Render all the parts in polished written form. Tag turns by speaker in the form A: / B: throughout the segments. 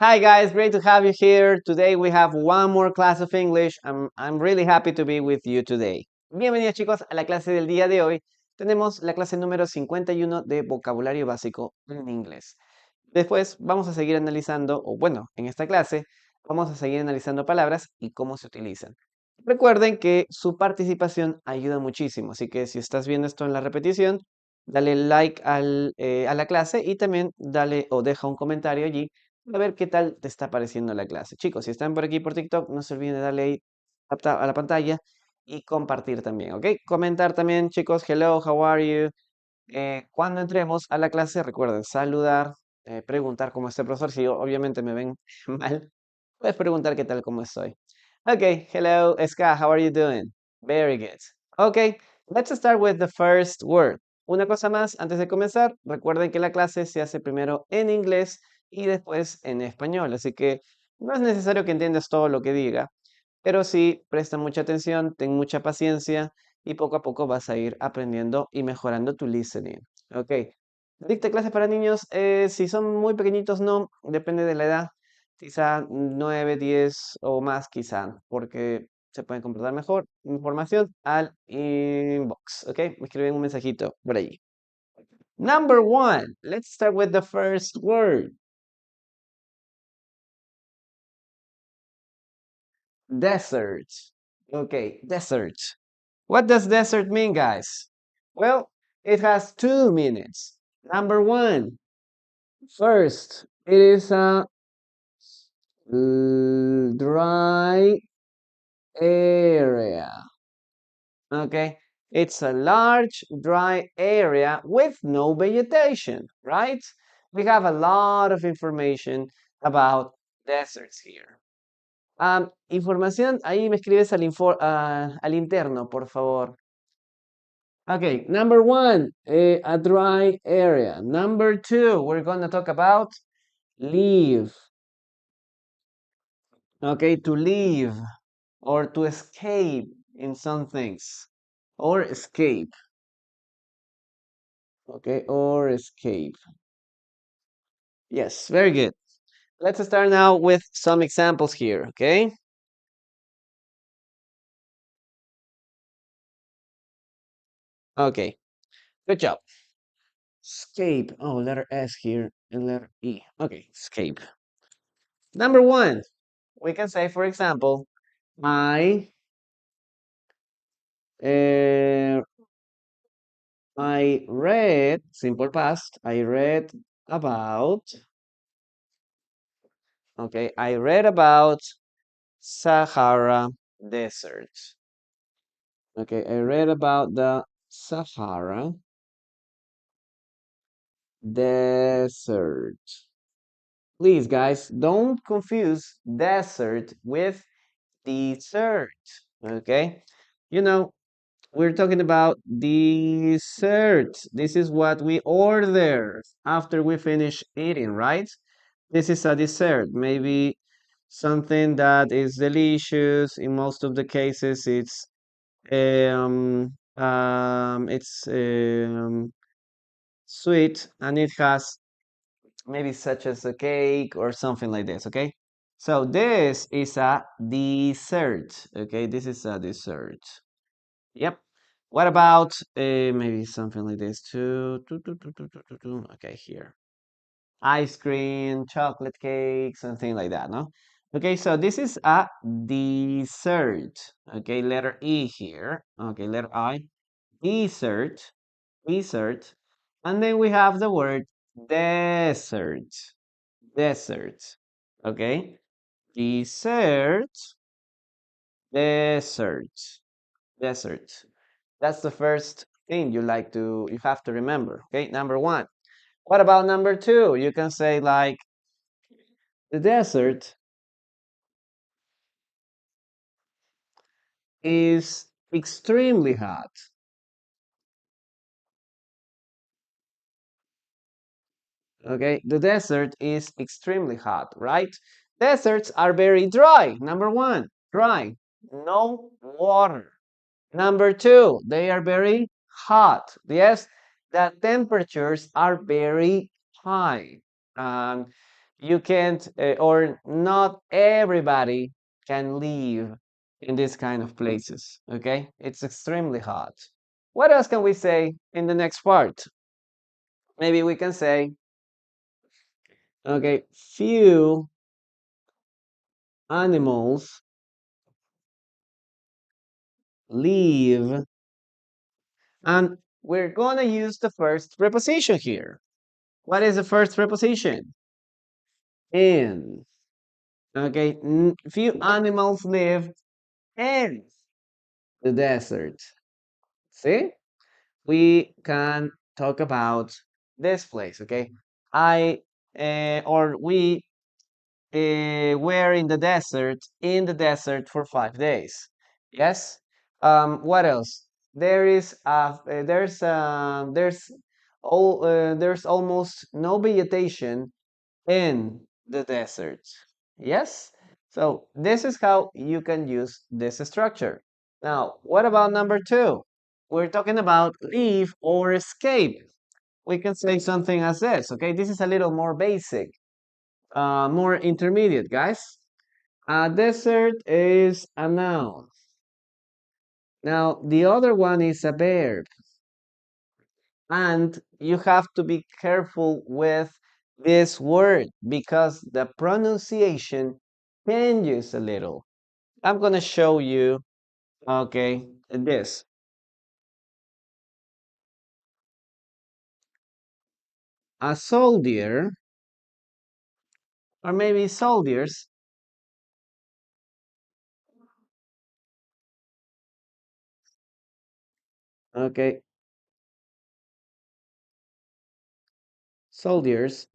A: Hi guys, great to have you here. Today we have one more class of English. I'm really happy to be with you today. Bienvenidos chicos a la clase del día de hoy. Tenemos la clase número 51 de vocabulario básico en inglés. Después vamos a seguir analizando, o bueno, en esta clase vamos a seguir analizando palabras y cómo se utilizan. Recuerden que su participación ayuda muchísimo, así que si estás viendo esto en la repetición, dale like a la clase y también dale o deja un comentario allí a ver qué tal te está pareciendo la clase. Chicos, si están por aquí por TikTok, no se olviden de darle ahí a la pantalla y compartir también, ¿ok? Comentar también, chicos, hello, how are you? Cuando entremos a la clase, recuerden saludar, preguntar cómo está el profesor. Si obviamente me ven mal, puedes preguntar qué tal, cómo estoy. Okay, hello, Ska, how are you doing? Very good. Okay, let's start with the first word. Una cosa más, antes de comenzar, recuerden que la clase se hace primero en inglés y después en español, así que no es necesario que entiendas todo lo que diga, pero sí presta mucha atención, ten mucha paciencia y poco a poco vas a ir aprendiendo y mejorando tu listening. Ok, dicta clases para niños, si son muy pequeñitos, no, depende de la edad, quizá 9, 10 o más, quizá, porque se pueden comportar mejor. Información al inbox, ok, me escriben un mensajito por allí. Number one, let's start with the first word. Desert. Okay, desert. What does desert mean, guys? Well, it has two meanings. Number one, first, it is a dry area. Okay, it's a large dry area with no vegetation, right? We have a lot of information about deserts here. Información, ahí me escribes al interno, por favor. Okay, number one, a dry area. Number two, we're gonna talk about leave. Okay, to leave or to escape in some things. Or escape. Okay, or escape. Yes, very good. Let's start now with some examples here, okay? Okay, good job. Escape. Oh, letter S here and letter E. Okay, escape. Number one, we can say, for example, uh, I read, simple past, I read about, okay, I read about Sahara Desert. Okay, I read about the Sahara Desert. Please, guys, don't confuse desert with dessert. Okay, you know, we're talking about dessert. This is what we order after we finish eating, right? This is a dessert. Maybe something that is delicious. In most of the cases, it's sweet and it has maybe such as a cake or something like this, okay? So this is a dessert, okay? This is a dessert. Yep. What about maybe something like this too? Okay, here. Ice cream, chocolate cake, something like that, no? Okay, so this is a dessert. Okay, letter E here. Okay, letter I. Dessert, dessert. And then we have the word desert, desert. Okay, dessert, desert, desert. That's the first thing you have to remember. Okay, number one. What about number two? You can say like the desert is extremely hot. Okay, the desert is extremely hot, right? Deserts are very dry. Number one, dry, no water. Number two, they are very hot. Yes, the temperatures are very high. Um, You can't, or not everybody can live in this kind of places, okay? It's extremely hot. What else can we say in the next part? Maybe we can say, okay, few animals live, and we're gonna use the first preposition here. What is the first preposition? In. Okay, few animals live in the desert. See? We can talk about this place, okay? We were in the desert for 5 days. Yes. What else? There's almost no vegetation in the desert. Yes. So this is how you can use this structure. Now, what about number two? We're talking about leave or escape. We can say something as this, okay? This is a little more basic, more intermediate, guys. A desert is a noun. Now, the other one is a verb. And you have to be careful with this word because the pronunciation changes a little. I'm going to show you, okay, this. A soldier, or maybe soldiers, okay, soldiers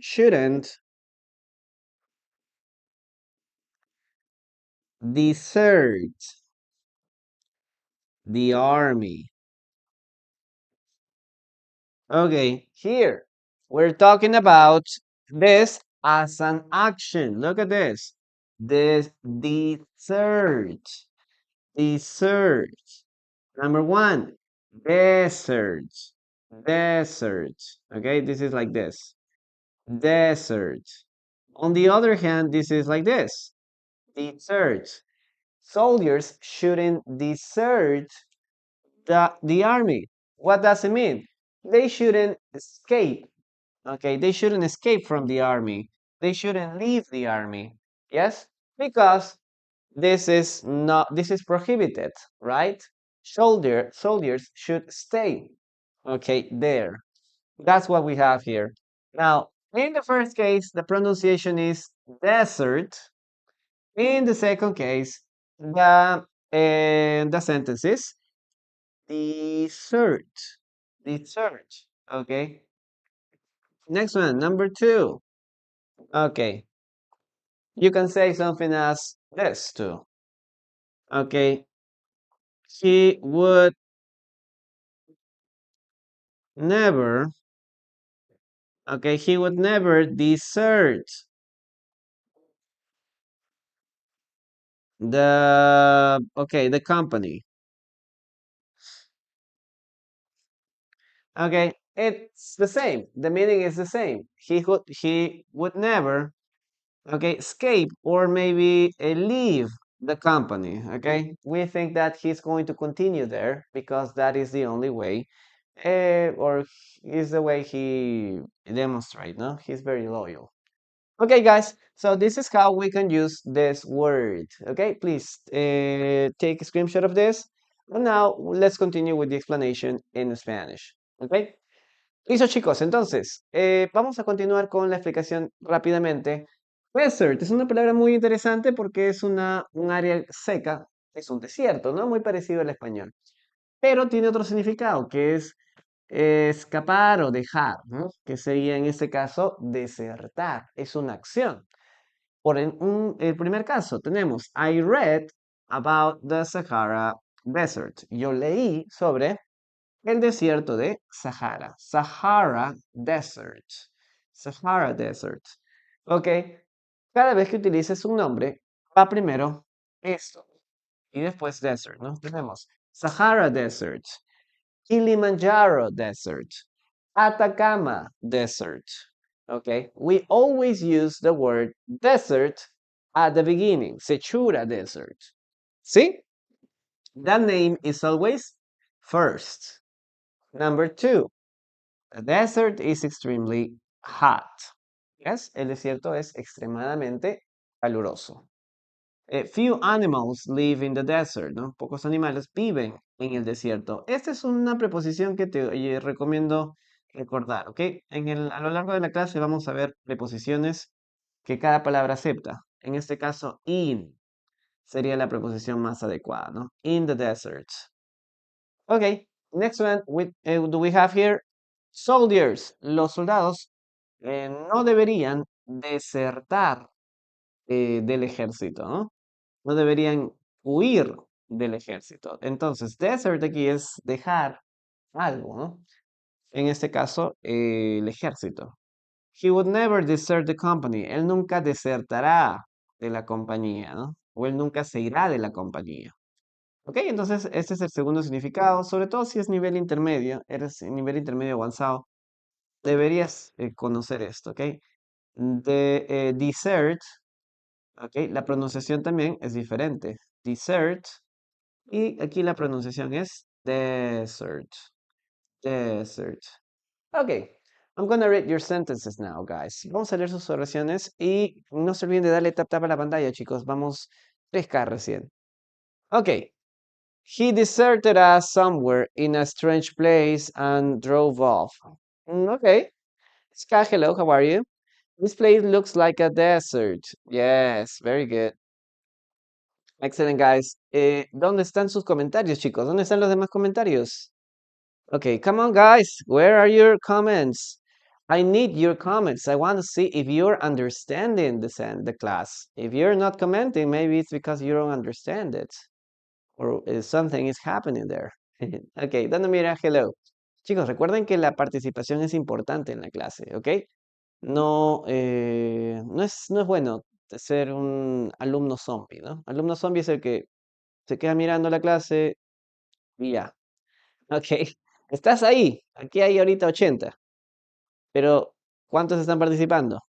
A: shouldn't desert the army. Okay, here we're talking about this as an action. Look at this. This desert. Desert. Number one, desert. Desert. Okay, this is like this. Desert. On the other hand, this is like this. Desert. Soldiers shouldn't desert the army. What does it mean? They shouldn't escape. Okay, they shouldn't escape from the army. They shouldn't leave the army. Yes, because this is prohibited, right? Soldiers should stay. Okay, there. That's what we have here. Now, in the first case, the pronunciation is desert. In the second case, the sentence is desert. Desert. Okay. Next one, number two. Okay. You can say something as this too. Okay. He would never, okay, he would never desert the company. Okay. It's the same. The meaning is the same. He would never, okay, escape or maybe leave the company. Okay. We think that he's going to continue there because that is the only way, or is the way he demonstrates. No, he's very loyal. Okay, guys. So this is how we can use this word. Okay, please take a screenshot of this. And now let's continue with the explanation in Spanish. Okay. Listo, chicos. Entonces, vamos a continuar con la explicación rápidamente. Desert es una palabra muy interesante porque es un área seca, es un desierto, ¿no? Muy parecido al español. Pero tiene otro significado, que es escapar o dejar, ¿no? Que sería en este caso desertar, es una acción. El primer caso tenemos, I read about the Sahara Desert. Yo leí sobre el desierto de Sahara. Sahara Desert. Sahara Desert. Ok. Cada vez que utilices un nombre, va primero esto y después desert, ¿no? Tenemos Sahara Desert, Kilimanjaro Desert, Atacama Desert. Okay, we always use the word desert at the beginning. Sechura Desert. See? That name is always first. Number two, the desert is extremely hot. Yes, el desierto es extremadamente caluroso. Few animals live in the desert, ¿no? Pocos animales viven en el desierto. Esta es una preposición que te recomiendo recordar, ¿ok? A lo largo de la clase vamos a ver preposiciones que cada palabra acepta. En este caso, in sería la preposición más adecuada, ¿no? In the desert. Ok, next one, do we have here soldiers. Los soldados no deberían desertar del ejército, ¿no? No deberían huir del ejército. Entonces, desert aquí es dejar algo, ¿no? En este caso, el ejército. He would never desert the company. Él nunca desertará de la compañía, ¿no? O él nunca se irá de la compañía. ¿Ok? Entonces, este es el segundo significado, sobre todo si es nivel intermedio, eres nivel intermedio avanzado, deberías conocer esto, ¿ok? De desert, ¿ok? La pronunciación también es diferente. Desert, y aquí la pronunciación es desert, desert. Ok, I'm gonna read your sentences now, guys. Vamos a leer sus oraciones y no se olviden de darle tap tap a la pantalla, chicos. Vamos 3K recién. Ok. He deserted us somewhere in a strange place and drove off. Okay. Ska, hello, how are you? This place looks like a desert. Yes, very good. Excellent, guys. ¿Dónde están sus comentarios, chicos? ¿Dónde están los demás comentarios? Okay, come on, guys. Where are your comments? I need your comments. I want to see if you're understanding the class. If you're not commenting, maybe it's because you don't understand it. Or something is happening there. Ok, dando mira, hello. Chicos, recuerden que la participación es importante en la clase, ¿ok? No, no es bueno ser un alumno zombie, ¿no? Alumno zombie es el que se queda mirando la clase y ya. Ok, estás ahí. Aquí hay ahorita 80, pero ¿cuántos están participando?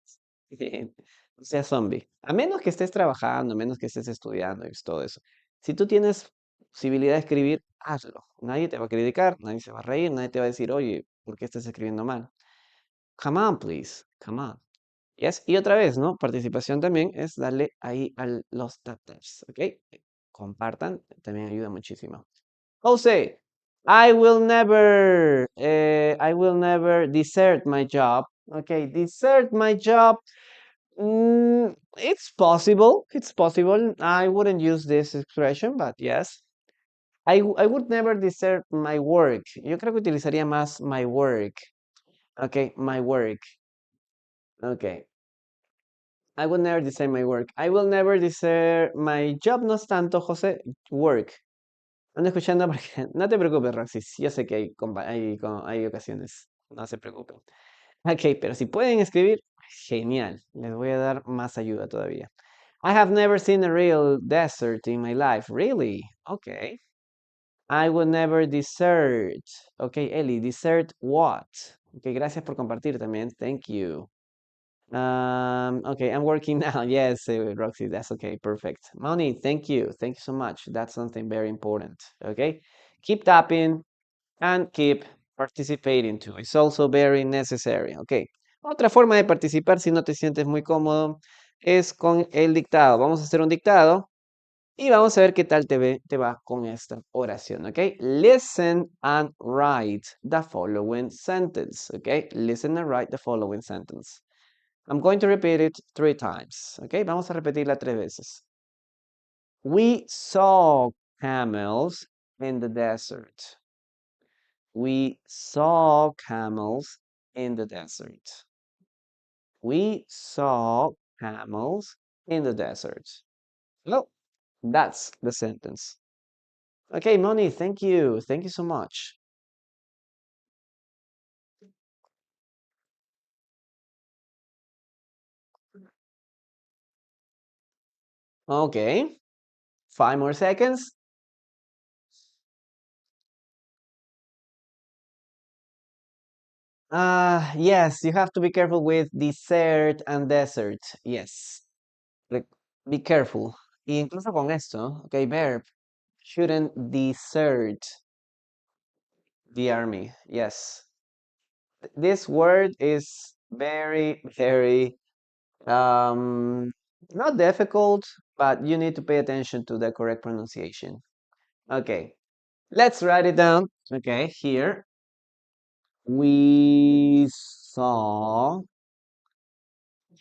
A: No seas zombie. A menos que estés trabajando, a menos que estés estudiando y todo eso. Si tú tienes posibilidad de escribir, hazlo. Nadie te va a criticar, nadie se va a reír, nadie te va a decir, oye, ¿por qué estás escribiendo mal? Come on, please. Come on. Yes. Y otra vez, ¿no? Participación también es darle ahí a los taps, ¿ok? Compartan, también ayuda muchísimo. Jose, I will never desert my job. Okay, desert my job. It's possible. It's possible. I wouldn't use this expression, but yes. I would never desert my work. Yo creo que utilizaría más my work. Okay, my work. Okay. I would never desert my work. I will never desert my job. No es tanto, José. Work. Ando escuchando porque no te preocupes, Roxy. Yo sé que hay ocasiones. No se preocupen. Ok, pero si pueden escribir, genial. Les voy a dar más ayuda todavía. I have never seen a real desert in my life. Really? Okay. I will never desert. Okay, Ellie, desert what? Okay, gracias por compartir también. Thank you. Okay, I'm working now. Yes, Roxy, that's okay. Perfect. Moni, thank you. Thank you so much. That's something very important. Okay, keep tapping and keep participating too. It's also very necessary. Okay. Otra forma de participar si no te sientes muy cómodo es con el dictado. Vamos a hacer un dictado y vamos a ver qué tal te va con esta oración. Okay. Listen and write the following sentence. Okay. Listen and write the following sentence. I'm going to repeat it 3 times. Okay. Vamos a repetirla 3 veces. We saw camels in the desert. We saw camels in the desert. We saw camels in the desert. Well, that's the sentence. Okay, Moni, thank you. Thank you so much. Okay, 5 more seconds. Yes, you have to be careful with dessert and desert. Yes. Like, be careful. Y incluso con esto, okay, verb shouldn't desert the army. Yes. This word is very, very not difficult, but you need to pay attention to the correct pronunciation. Okay, let's write it down. Okay, here we saw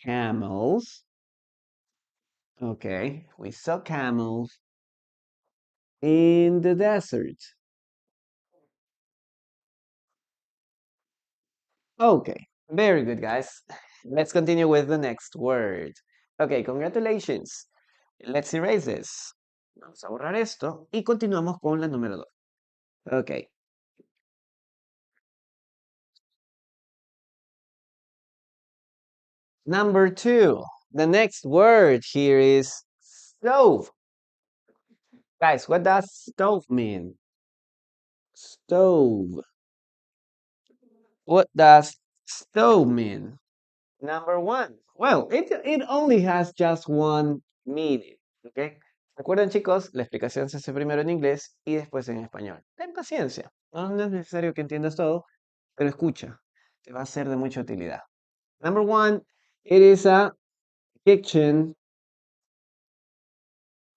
A: camels. Okay, we saw camels in the desert. Okay, very good, guys. Let's continue with the next word. Okay, congratulations. Let's erase this. Vamos a borrar esto y continuamos con la número 2. Okay, number 2. The next word here is stove. Guys, what does stove mean? Stove. What does stove mean? Number 1. Well, it only has just one meaning. Okay. Recuerden, chicos, la explicación se hace primero en inglés y después en español. Ten paciencia. No es necesario que entiendas todo, pero escucha. Te va a ser de mucha utilidad. Number 1, it is a kitchen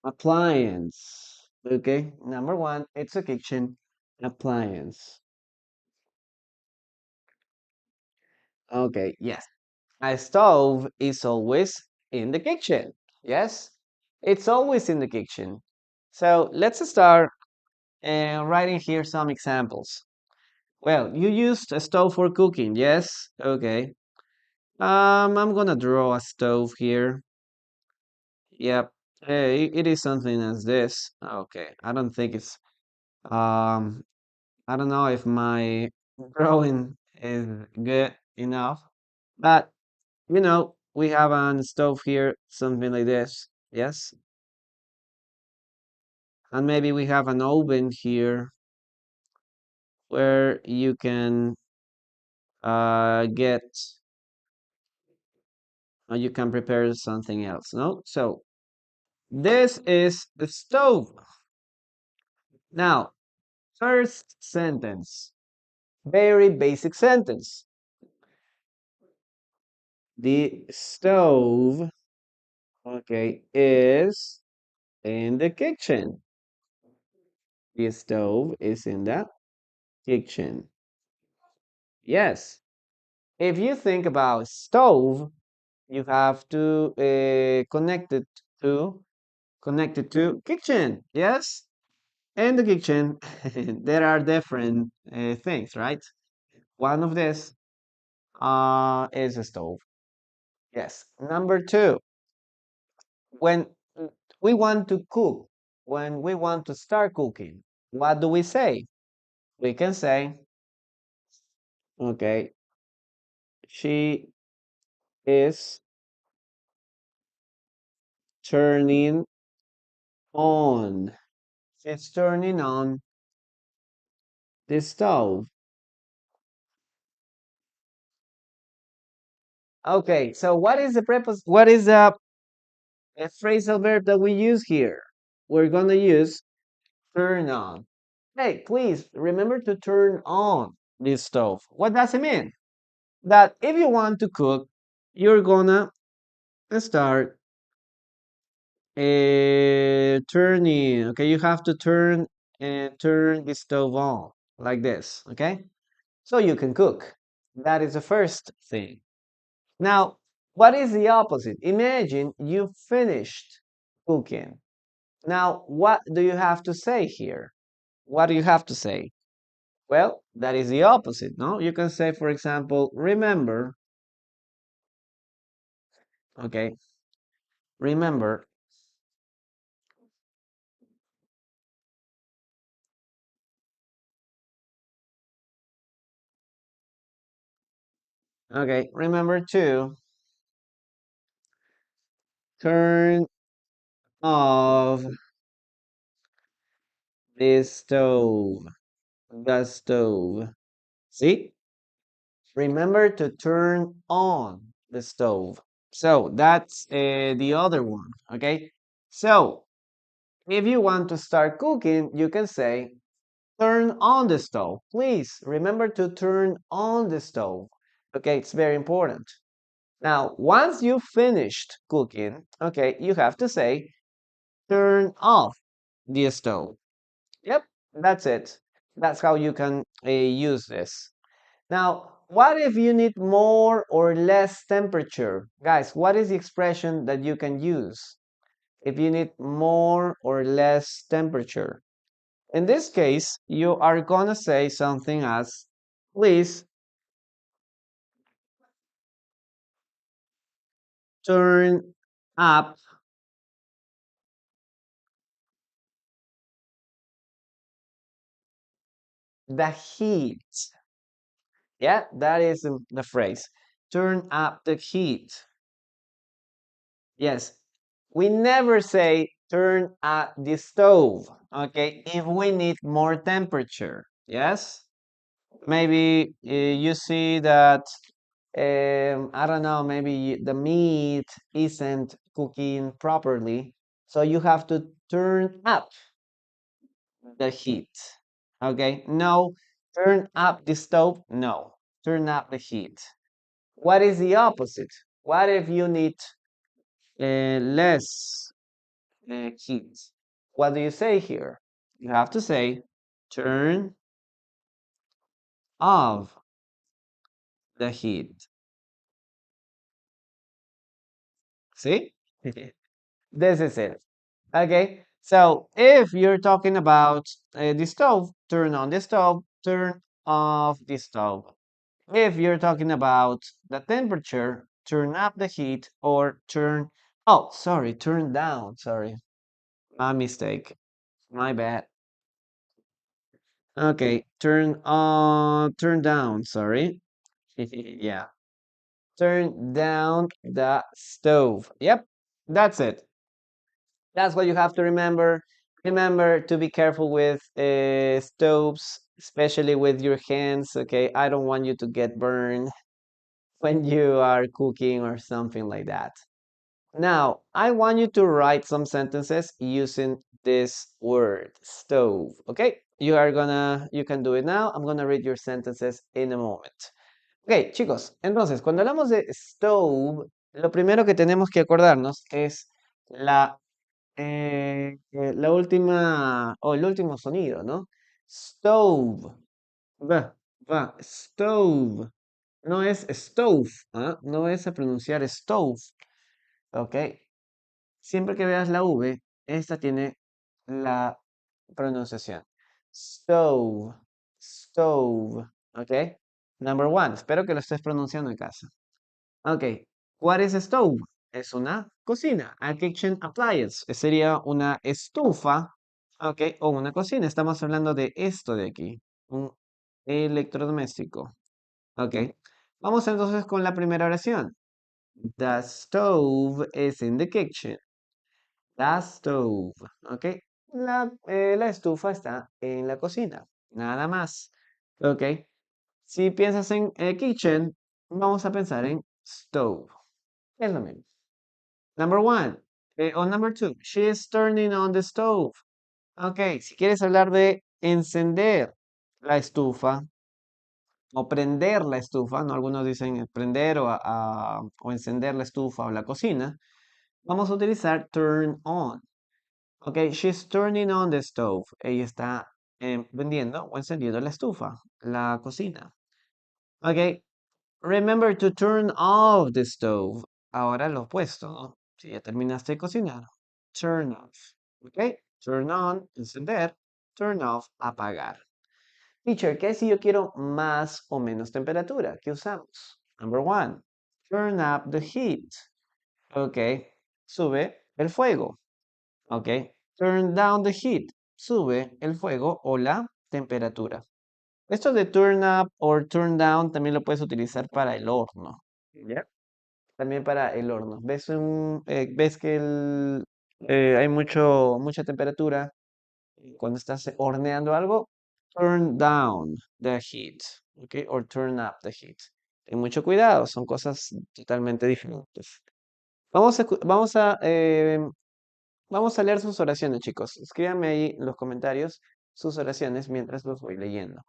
A: appliance. Okay. Number 1, it's a kitchen appliance. Okay. Yes. A stove is always in the kitchen. Yes. It's always in the kitchen. So let's start writing here some examples. Well, you used a stove for cooking. Yes. Okay. I'm gonna draw a stove here. Yep. Hey, it is something as this. Okay. I don't think it's um I don't know if my drawing is good enough, but we have a stove here, something like this. Yes. And maybe we have an oven here where you can get you can prepare something else. No? So this is the stove. Now, first sentence. Very basic sentence. The stove, okay, is in the kitchen. The stove is in the kitchen. Yes. If you think about stove, you have to connect it to kitchen. Yes. In the kitchen, there are different things, right? One of this is a stove. Yes. Number 2, when we want to cook, when we want to start cooking, what do we say? We can say, okay, she is turning on. She's turning on the stove. Okay, so what is the preposition? What is the a phrasal verb that we use here? We're gonna use turn on. Hey, please remember to turn on this stove. What does it mean? That if you want to cook, you're gonna start turning. Okay, you have to turn the stove on like this. Okay, so you can cook. That is the first thing. Now, what is the opposite? Imagine you finished cooking. Now, what do you have to say here? What do you have to say? Well, that is the opposite, no? You can say, for example, remember, okay, remember, okay, remember to turn off the stove, the stove. See? Remember to turn on the stove. So that's the other one, okay? So if you want to start cooking, you can say, turn on the stove. Please remember to turn on the stove. Okay, it's very important. Now, once you finished cooking, okay, you have to say, turn off the stove. Yep, that's it. That's how you can use this. Now, what if you need more or less temperature? Guys, what is the expression that you can use if you need more or less temperature? In this case, you are gonna say something as, please turn up the heat. Yeah, that is the phrase. Turn up the heat. Yes, we never say turn up the stove, okay, if we need more temperature. Yes, maybe you see that, I don't know, maybe the meat isn't cooking properly, so you have to turn up the heat. Okay, no, turn up the stove, no, turn up the heat. What is the opposite? What if you need less heat? What do you say here? You have to say turn off the heat. See? This is it. Okay, so if you're talking about the stove, turn on the stove, turn off the stove. If you're talking about the temperature, turn up the heat or turn down. Sorry, my mistake. My bad. Okay, turn down. Sorry. Yeah, turn down the stove. Yep, that's it. That's what you have to remember. Remember to be careful with stoves, especially with your hands. Okay, I don't want you to get burned when you are cooking or something like that. Now, I want you to write some sentences using this word, stove. Okay, you can do it now. I'm gonna read your sentences in a moment. Ok, chicos, entonces, cuando hablamos de stove, lo primero que tenemos que acordarnos es la última, o el último sonido, ¿no? Stove, stove. No es stove, ¿ah? No es a pronunciar stove, ¿ok? Siempre que veas la V, esta tiene la pronunciación. Stove, stove, ¿ok? Number one, espero que lo estés pronunciando en casa. Ok, what is a stove? Es una cocina, a kitchen appliance. Sería una estufa, ok, o una cocina. Estamos hablando de esto de aquí, un electrodoméstico. Ok, vamos entonces con la primera oración. The stove is in the kitchen. The stove, ok. La estufa está en la cocina, nada más. Ok, si piensas en kitchen, vamos a pensar en stove. Es lo mismo. Number one, o number two, she is turning on the stove. Ok, si quieres hablar de encender la estufa o prender la estufa, ¿no? Algunos dicen prender o encender la estufa o la cocina, vamos a utilizar turn on. Ok, she's turning on the stove. Ella está prendiendo o encendiendo la estufa, la cocina. Ok, remember to turn off the stove. Ahora lo opuesto, ¿no? Si ya terminaste de cocinar, turn off. Ok, turn on, encender, turn off, apagar. Teacher, ¿qué si yo quiero más o menos temperatura? ¿Qué usamos? Number one, turn up the heat. Ok, sube el fuego. Ok, turn down the heat. Sube el fuego o la temperatura. Esto de turn up o turn down también lo puedes utilizar para el horno. ¿Ya? También para el horno. ¿Ves que hay mucha temperatura cuando estás horneando algo? Turn down the heat, ¿ok? Or turn up the heat. Ten mucho cuidado, son cosas totalmente diferentes. Vamos a leer sus oraciones, chicos. Escríbanme ahí en los comentarios sus oraciones mientras los voy leyendo.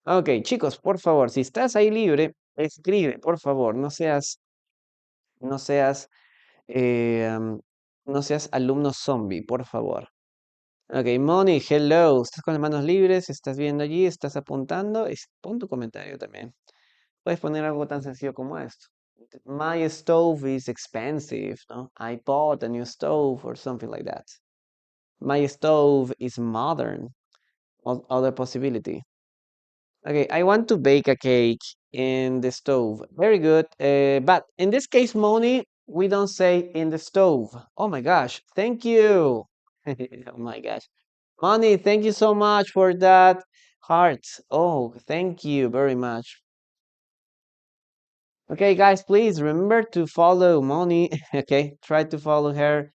A: Ok, chicos, por favor, si estás ahí libre, escribe, por favor, no seas, eh, am, no seas alumno zombie, por favor. Ok, Moni, hello. ¿Estás con las manos libres? ¿Estás viendo allí? ¿Estás apuntando? Pon tu comentario también. Puedes poner algo tan sencillo como esto. My stove is expensive, ¿no? I bought a new stove or something like that. My stove is modern. Other possibility. Okay, I want to bake a cake in the stove. Very good. But in this case, Moni, we don't say in the stove. Oh my gosh, thank you. Oh my gosh. Moni, thank you so much for that heart. Oh, thank you very much. Okay, guys, please remember to follow Moni. Okay, try to follow her.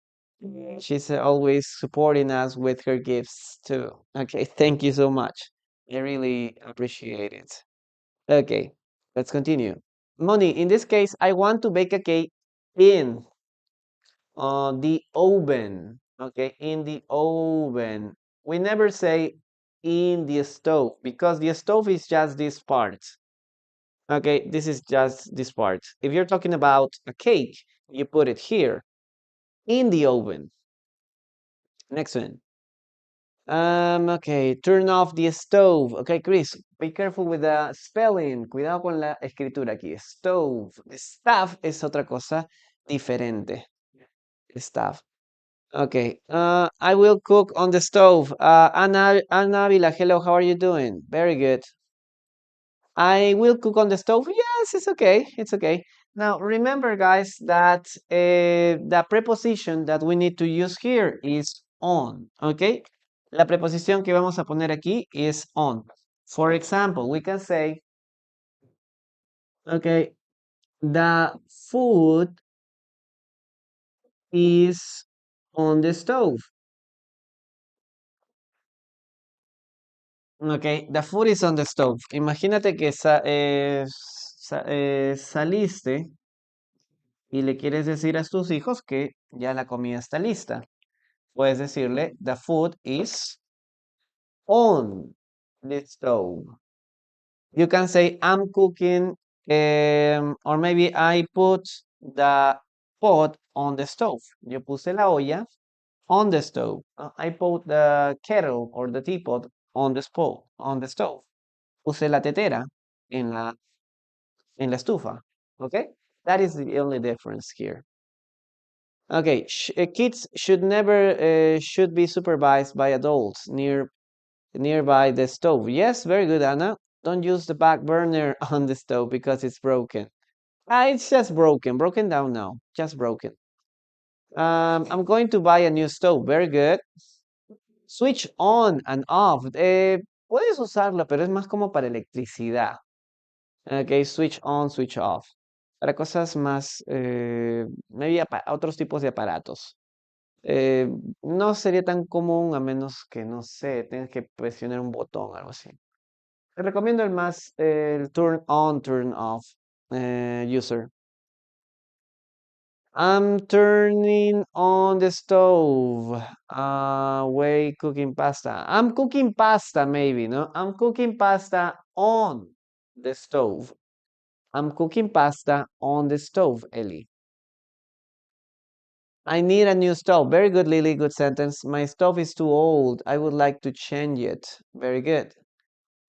A: She's always supporting us with her gifts too. Okay, thank you so much. I really appreciate it. Okay, let's continue. Moni, in this case, I want to bake a cake in the oven. Okay, in the oven. We never say in the stove because the stove is just this part. Okay, this is just this part. If you're talking about a cake, you put it here in the oven. Next one. Okay, turn off the stove. Okay, Chris, be careful with the spelling. Cuidado con la escritura aquí. Stove. Stuff es otra cosa diferente. Stuff. Okay, I will cook on the stove. Anna Vila, hello, how are you doing? Very good. I will cook on the stove. Yes, it's okay. It's okay. Now, remember, guys, that the preposition that we need to use here is on. Okay? La preposición que vamos a poner aquí is on. For example, we can say, okay, the food is on the stove. Okay, the food is on the stove. Imagínate que saliste y le quieres decir a tus hijos que ya la comida está lista. Puedes decirle, the food is on the stove. You can say, I'm cooking, or maybe I put the pot on the stove. Yo puse la olla on the stove. I put the kettle or the teapot on the stove. Puse la tetera en la estufa. Okay? That is the only difference here. Okay, kids should be supervised by adults nearby the stove. Yes, very good, Anna. Don't use the back burner on the stove because it's broken. It's just broken down now, just broken. I'm going to buy a new stove. Very good. Switch on and off. Puedes usarlo, pero es más como para electricidad. Okay, switch on, switch off. Para cosas más, maybe otros tipos de aparatos. Eh, no sería tan común a menos que, no sé, tengas que presionar un botón, algo así. Te recomiendo el más, el turn on, turn off user. I'm turning on the stove. Way cooking pasta. I'm cooking pasta, maybe, no? I'm cooking pasta on the stove. I'm cooking pasta on the stove, Ellie. I need a new stove. Very good, Lily. Good sentence. My stove is too old. I would like to change it. Very good.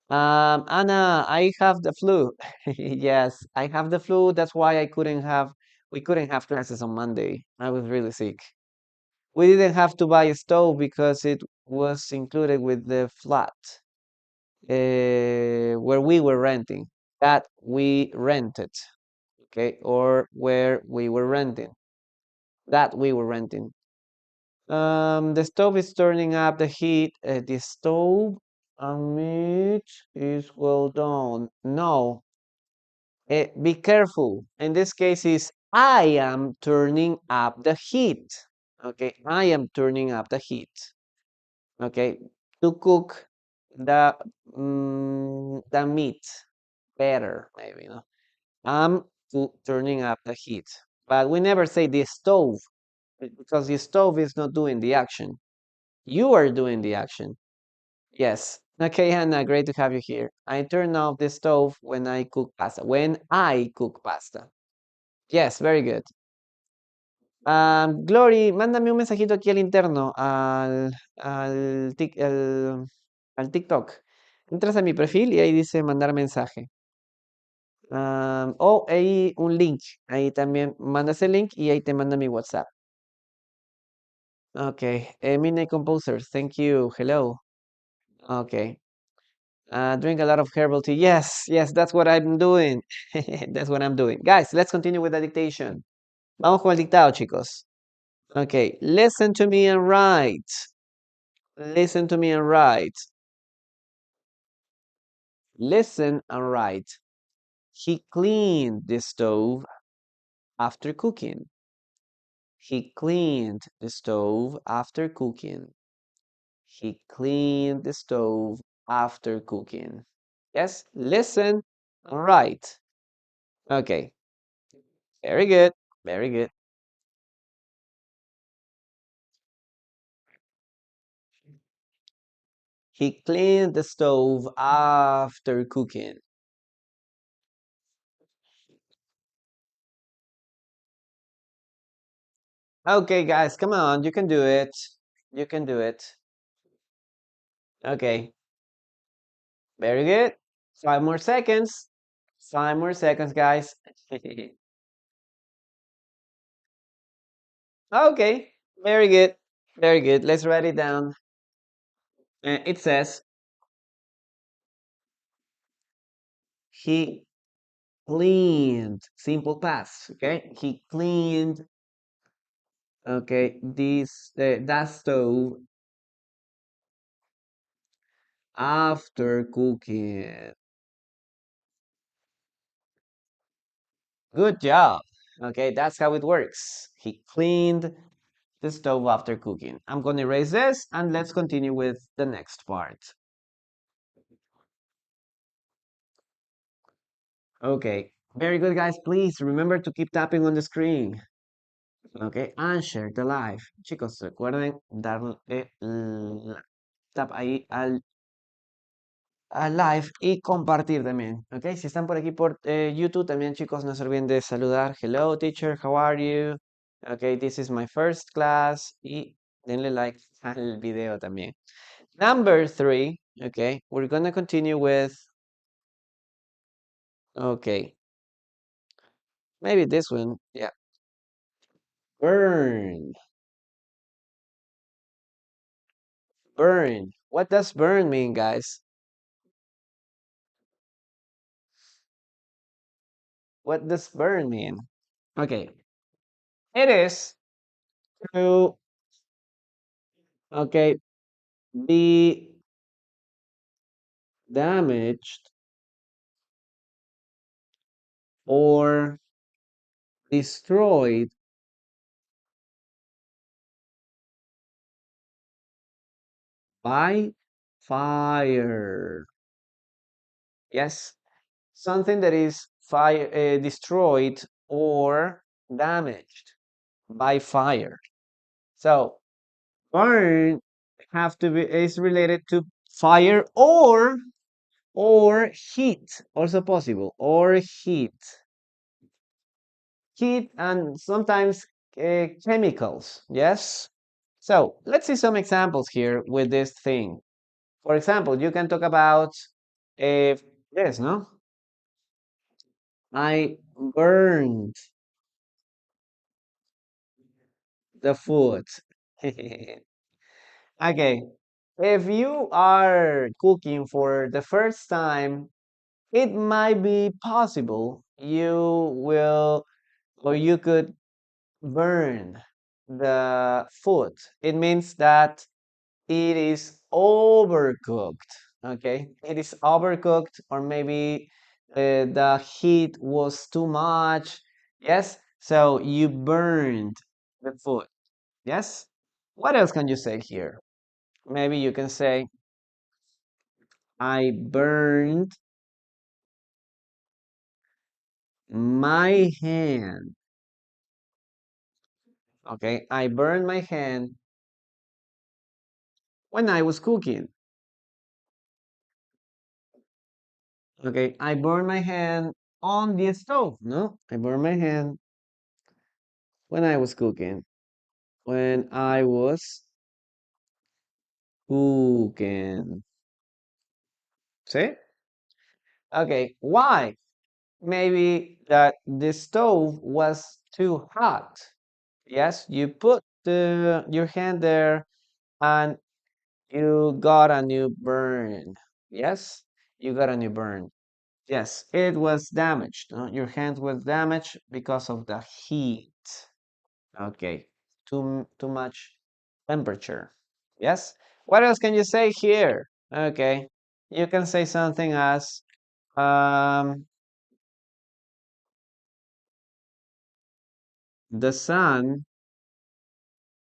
A: Anna, I have the flu. Yes, I have the flu. That's why we couldn't have classes on Monday. I was really sick. We didn't have to buy a stove because it was included with the flat where we were renting. That we rented, okay, or where we were renting. That we were renting. The stove is turning up the heat. The stove meat is well done. No, be careful. In this case, is I am turning up the heat. Okay, I am turning up the heat. Okay, to cook the meat better, maybe. No? I'm turning up the heat. But we never say the stove because the stove is not doing the action. You are doing the action. Yes. Okay, Hannah, great to have you here. I turn off the stove when I cook pasta. When I cook pasta. Yes, very good. Glory, mándame un mensajito aquí al interno, al TikTok. Entras a mi perfil y ahí dice mandar mensaje. O ahí un link. Ahí también mandas el link y ahí te manda mi WhatsApp. Okay. Midnight Composers, thank you. Hello. Okay. Drink a lot of herbal tea. Yes, yes, that's what I'm doing. That's what I'm doing. Guys, let's continue with the dictation. Vamos con el dictado, chicos. Okay. Listen to me and write. Listen to me and write. Listen and write. He cleaned the stove after cooking. He cleaned the stove after cooking. He cleaned the stove after cooking. Yes, listen and write. Okay, very good, very good. He cleaned the stove after cooking. Okay, guys, come on, you can do it. You can do it. Okay, very good. 5 more seconds. 5 more seconds, guys. Okay, very good. Very good. Let's write it down. It says, he cleaned, simple past, okay? He cleaned, okay, that stove after cooking. Good job. Okay, that's how it works. He cleaned the stove after cooking. I'm going to erase this and let's continue with the next part. Okay, very good, guys. Please remember to keep tapping on the screen. Okay, and share the live. Chicos, recuerden darle tap ahí al live y compartir también. Ok, si están por aquí por YouTube también, chicos, no se olviden de saludar. Hello, teacher, how are you? Ok, this is my first class. Y denle like al video también. Number 3, okay, we're gonna continue with, okay, maybe this one, yeah. Burn. Burn. What does burn mean, guys? What does burn mean? Okay, it is to, okay, be damaged or destroyed by fire. Yes, something that is fire destroyed or damaged by fire. So burn have to be is related to fire or heat, also possible, or heat and sometimes chemicals. Yes. So let's see some examples here with this thing. For example, you can talk about this, no? I burned the food. Okay. If you are cooking for the first time, it might be possible you will or you could burn the food. It means that it is overcooked. Okay, it is overcooked, or maybe the heat was too much. Yes, so you burned the food. Yes, what else can you say here? Maybe you can say, I burned my hand. Okay, I burned my hand when I was cooking. Okay, I burned my hand on the stove. No, I burned my hand when I was cooking. When I was cooking. See? Okay, why? Maybe that the stove was too hot. Yes, you put your hand there and you got a new burn. Yes, you got a new burn. Yes, it was damaged. Your hand was damaged because of the heat. Okay, too much temperature. Yes. What else can you say here? Okay, you can say something as um, the sun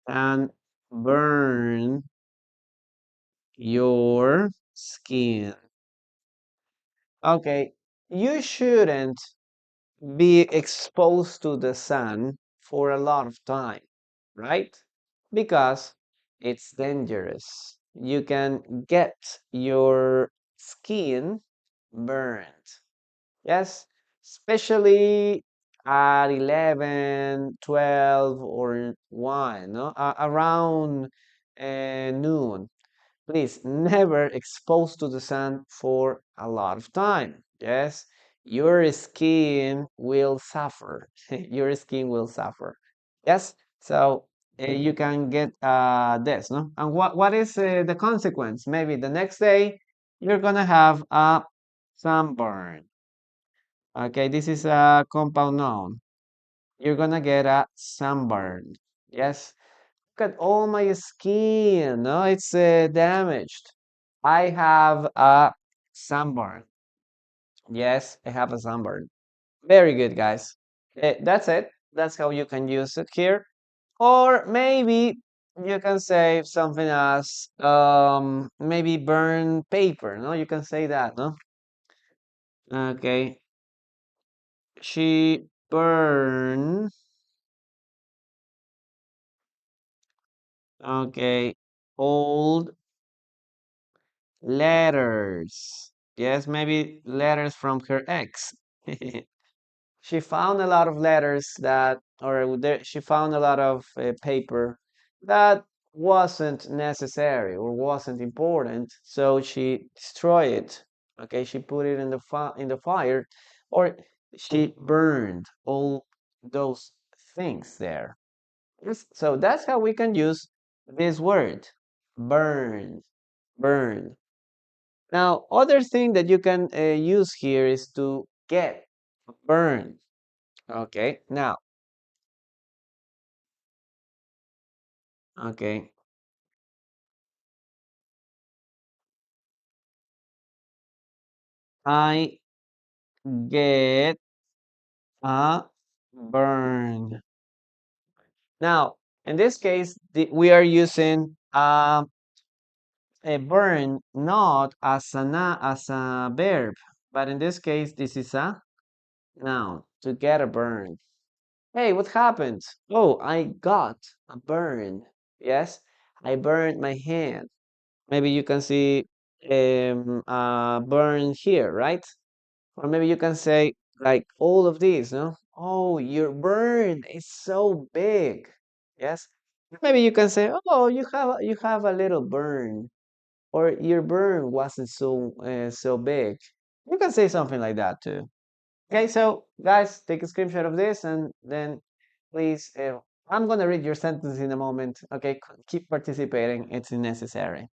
A: can burn your skin. Okay, you shouldn't be exposed to the sun for a lot of time, right? Because it's dangerous. You can get your skin burned. Yes, especially at 11, 12, or 1, no? Around noon. Please never expose to the sun for a lot of time. Yes, your skin will suffer. Your skin will suffer. Yes, so you can get this, no? And what is the consequence? Maybe the next day you're gonna have a sunburn. Okay, this is a compound noun. You're gonna get a sunburn. Yes, look at all my skin. No, it's damaged. I have a sunburn. Yes, I have a sunburn. Very good, guys. That's it. That's how you can use it here. Or maybe you can say something as maybe burn paper. No, you can say that. No, okay. She burned. Okay, old letters. Yes, maybe letters from her ex. She found a lot of letters that, or she found a lot of paper that wasn't necessary or wasn't important, so she destroyed it. Okay, she put it in the fire, or she burned all those things there. Yes, so that's how we can use this word, burn, burn. Now, other thing that you can use here is to get, burn. Okay, now, okay, I get a burn. Now, in this case, we are using a burn not as as a verb, but in this case, this is a noun, to get a burn. Hey, what happened? Oh, I got a burn. Yes, I burned my hand. Maybe you can see burn here, right? Or maybe you can say like all of these, no? Oh, your burn is so big. Yes. Maybe you can say, oh, you have a little burn, or your burn wasn't so big. You can say something like that too. Okay, so guys, take a screenshot of this and then please, I'm gonna read your sentence in a moment. Okay, keep participating. It's necessary.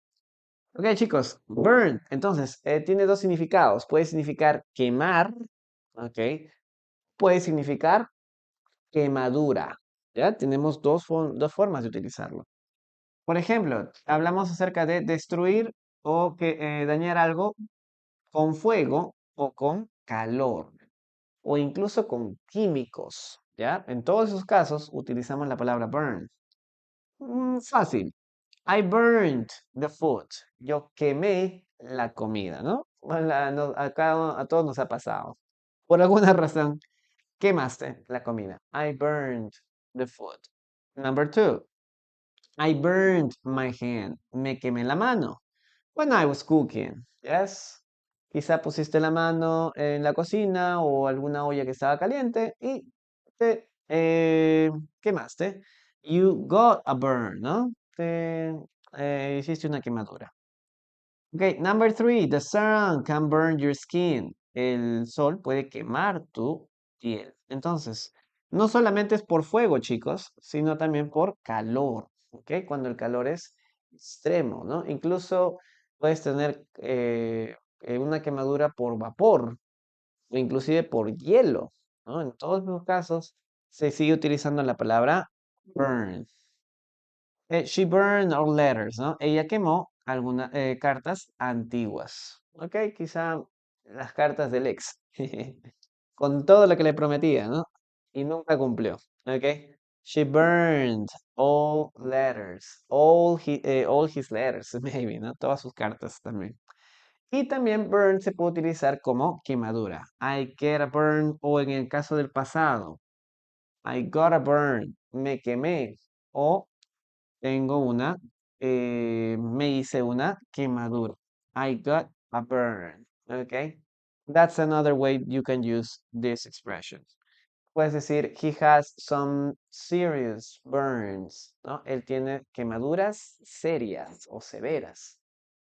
A: Ok, chicos, burn, entonces, tiene dos significados. Puede significar quemar, ok. Puede significar quemadura. ¿Ya? Tenemos dos formas de utilizarlo. Por ejemplo, hablamos acerca de destruir o dañar algo con fuego o con calor, o incluso con químicos, ¿ya? En todos esos casos utilizamos la palabra burn. Fácil. I burned the food. Yo quemé la comida, ¿no? A todos nos ha pasado. Por alguna razón. quemaste la comida. I burned the food. Number 2, I burned my hand. Me quemé la mano. When I was cooking. Yes. Quizá pusiste la mano en la cocina o alguna olla que estaba caliente y te quemaste. You got a burn, ¿no? Te hiciste una quemadura. Ok, number 3, the sun can burn your skin. El sol puede quemar tu piel. Entonces, no solamente es por fuego, chicos, sino también por calor. Ok, cuando el calor es extremo, ¿no? Incluso puedes tener una quemadura por vapor o inclusive por hielo, ¿no? En todos los casos se sigue utilizando la palabra burn. She burned our letters, ¿no? Ella quemó algunas cartas antiguas. Ok, quizá las cartas del ex. Con todo lo que le prometía, ¿no? Y nunca cumplió. Ok. She burned all letters. All his letters, maybe, ¿no? Todas sus cartas también. Y también burn se puede utilizar como quemadura. I get a burn, o en el caso del pasado, I got a burn, me quemé. O tengo me hice una quemadura. I got a burn. Okay. That's another way you can use this expression. Puedes decir, he has some serious burns, ¿no? Él tiene quemaduras serias o severas.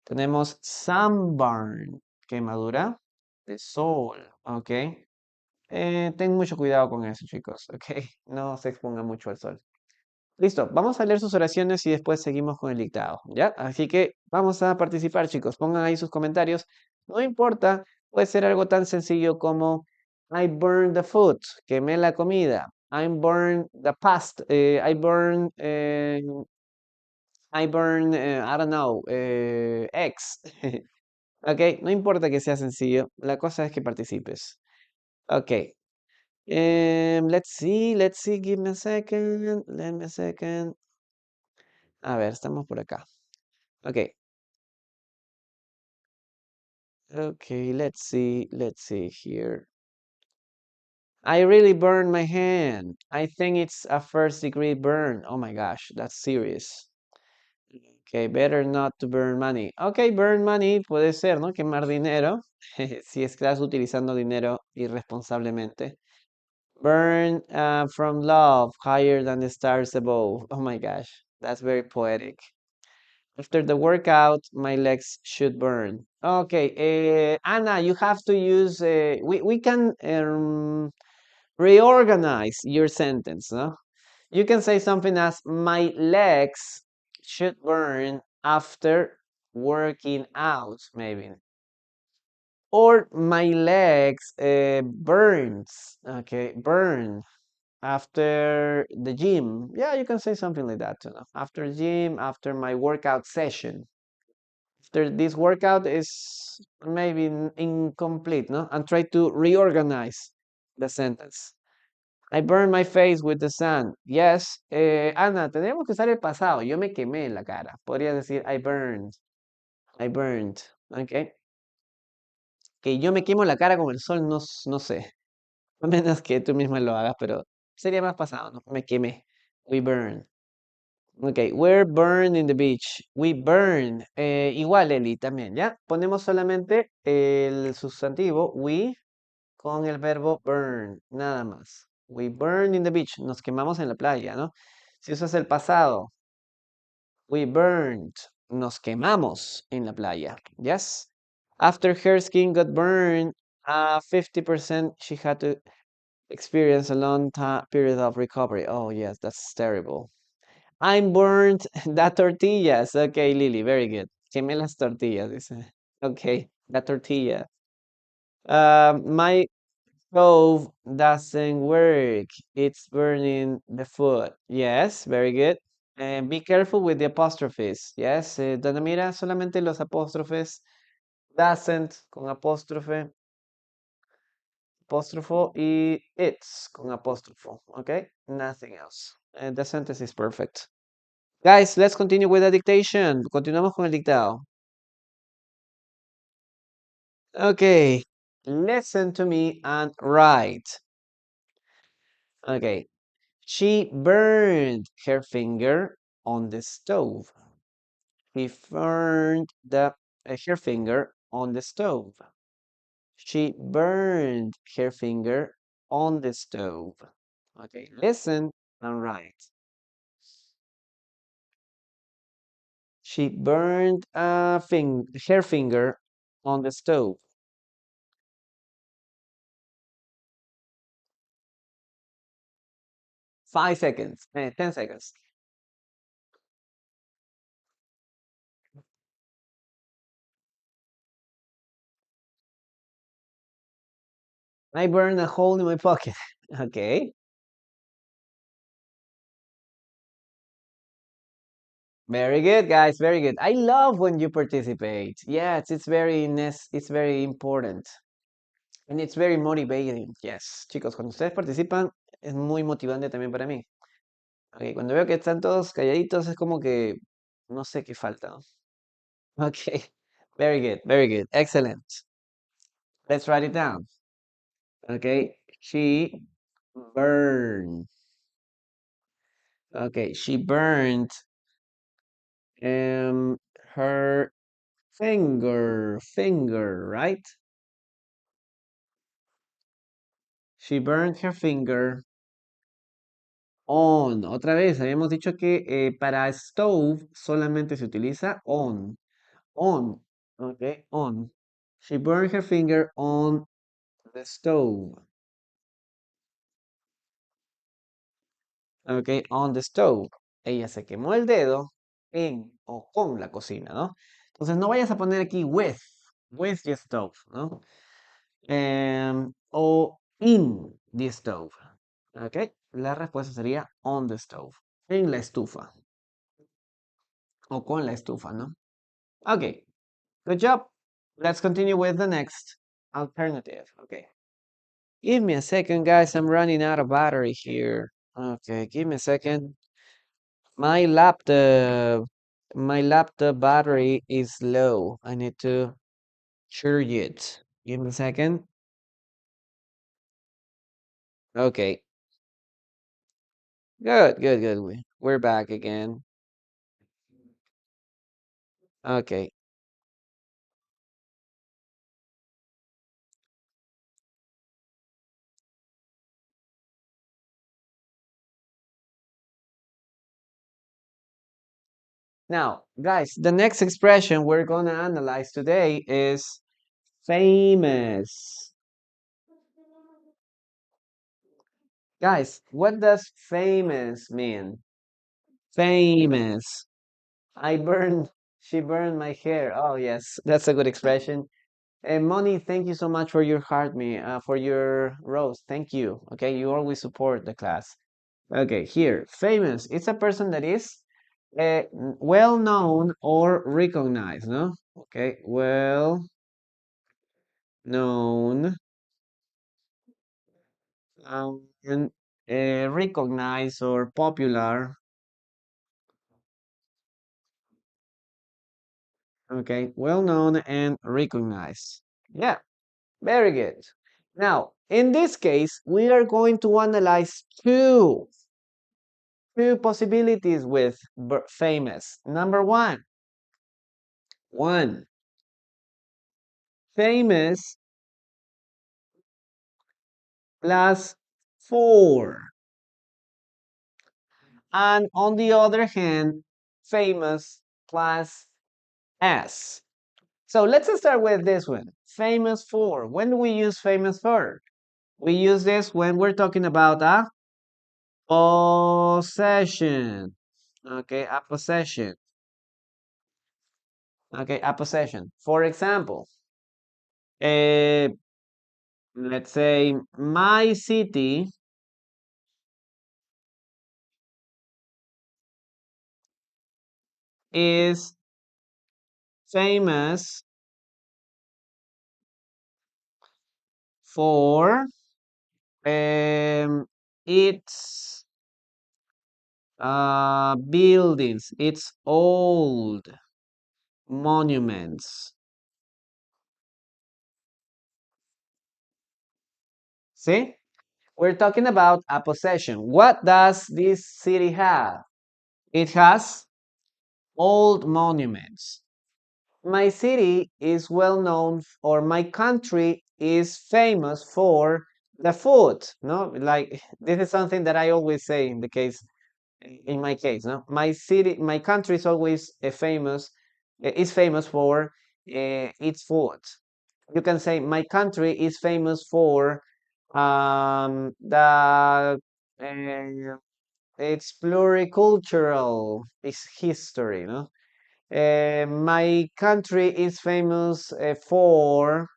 A: Tenemos sunburn, quemadura de sol, ¿ok? Ten mucho cuidado con eso, chicos, ¿ok? No se exponga mucho al sol. Listo, vamos a leer sus oraciones y después seguimos con el dictado, ¿ya? Así que vamos a participar, chicos. Pongan ahí sus comentarios. No importa, puede ser algo tan sencillo como I burned the food, quemé la comida. I burned the past, I don't know, eggs. Ok, no importa que sea sencillo, la cosa es que participes. Ok, let's see, give me a second, let me a second. A ver, estamos por acá. Ok, ok, let's see here. I really burned my hand. I think it's a first degree burn. Oh my gosh, that's serious. Okay, better not to burn money. Ok, burn money puede ser, ¿no? Quemar dinero. Si estás utilizando dinero irresponsablemente. Burn from love, higher than the stars above. Oh my gosh, that's very poetic. After the workout, my legs should burn. Okay, Anna, you have to use, we can reorganize your sentence, no? You can say something as, my legs should burn after working out, maybe. Or my legs burns, okay, burn after the gym. Yeah, you can say something like that too. No? After gym, after my workout session. After this workout is maybe incomplete, no? And try to reorganize the sentence. I burned my face with the sun. Yes, Ana, tenemos que usar el pasado. Yo me quemé en la cara. Podría decir I burned. I burned. Okay. Que yo me quemo la cara con el sol, no, no sé. A menos que tú misma lo hagas, pero sería más pasado, ¿no? Me quemé. We burn. Ok, we're burned in the beach. We burn. Igual, Eli, también, ¿ya? Ponemos solamente el sustantivo we con el verbo burn, nada más. We burn in the beach. Nos quemamos en la playa, ¿no? Si usas el pasado, we burned. Nos quemamos en la playa. Yes? After her skin got burned, 50% she had to experience a long period of recovery. Oh, yes, that's terrible. I'm burned the tortillas. Okay, Lily, very good. Quemé las tortillas, dice. Okay, la tortilla. My stove doesn't work. It's burning the food. Yes, very good. And be careful with the apostrophes. Yes, Dona Mira, solamente los apóstrofes. Doesn't con apóstrofe. Apóstrofo y it's con apóstrofo. Okay, nothing else. The sentence is perfect. Guys, let's continue with the dictation. Continuamos con el dictado. Okay, listen to me and write. Okay. She burned her finger on the stove. She burned her finger on the stove. She burned her finger on the stove. Okay, listen and write. She burned her finger on the stove. 5 seconds, 10 seconds. I burned a hole in my pocket. Okay, very good, guys. Very good. I love when you participate. Yes, it's very important. And it's very motivating. Yes, chicos, cuando ustedes participan es muy motivante también para mí. Ok, cuando veo que están todos calladitos es como que no sé qué falta, ¿no? Okay, very good, very good. Excellent. Let's write it down. Okay, she burned. Okay, she burned um her finger, right? She burned her finger on. Otra vez, habíamos dicho que para stove solamente se utiliza on. On. Okay, on. She burned her finger on the stove. Okay, on the stove. Ella se quemó el dedo en o con la cocina, ¿no? Entonces no vayas a poner aquí with the stove, ¿no? O in the stove. Ok, la respuesta sería on the stove. En la estufa. O con la estufa, ¿no? Ok, good job. Let's continue with the next alternative. Okay. Give me a second, guys. I'm running out of battery here. Okay, give me a second. My laptop battery is low. I need to charge it. Give me a second. Okay. Good, good, good. We're back again. Okay. Now, guys, the next expression we're gonna analyze today is famous. Guys, what does famous mean? Famous. She burned my hair. Oh, yes, that's a good expression. And Moni, thank you so much for your heart, for your rose. Thank you. Okay, you always support the class. Okay, here, famous. It's a person that is well known or recognized, no? Okay, well known and recognized or popular. Okay, well known and recognized. Yeah, very good. Now, in this case, we are going to analyze two possibilities with famous. Number one, famous plus for. And on the other hand, famous plus s. So let's start with this one. Famous for. When do we use famous for? We use this when we're talking about a possession. Okay, a possession. Okay, a possession. For example, uh, let's say my city is famous for its buildings, its old monuments. ¿Sí? We're talking about a possession. What does this city have? It has old monuments. My city is well known, or my country is famous for the food. No, like this is something that I always say in the case, in my case. No, my city, my country is always is famous for its food. You can say my country is famous for the it's pluricultural, it's history. No, my country is famous for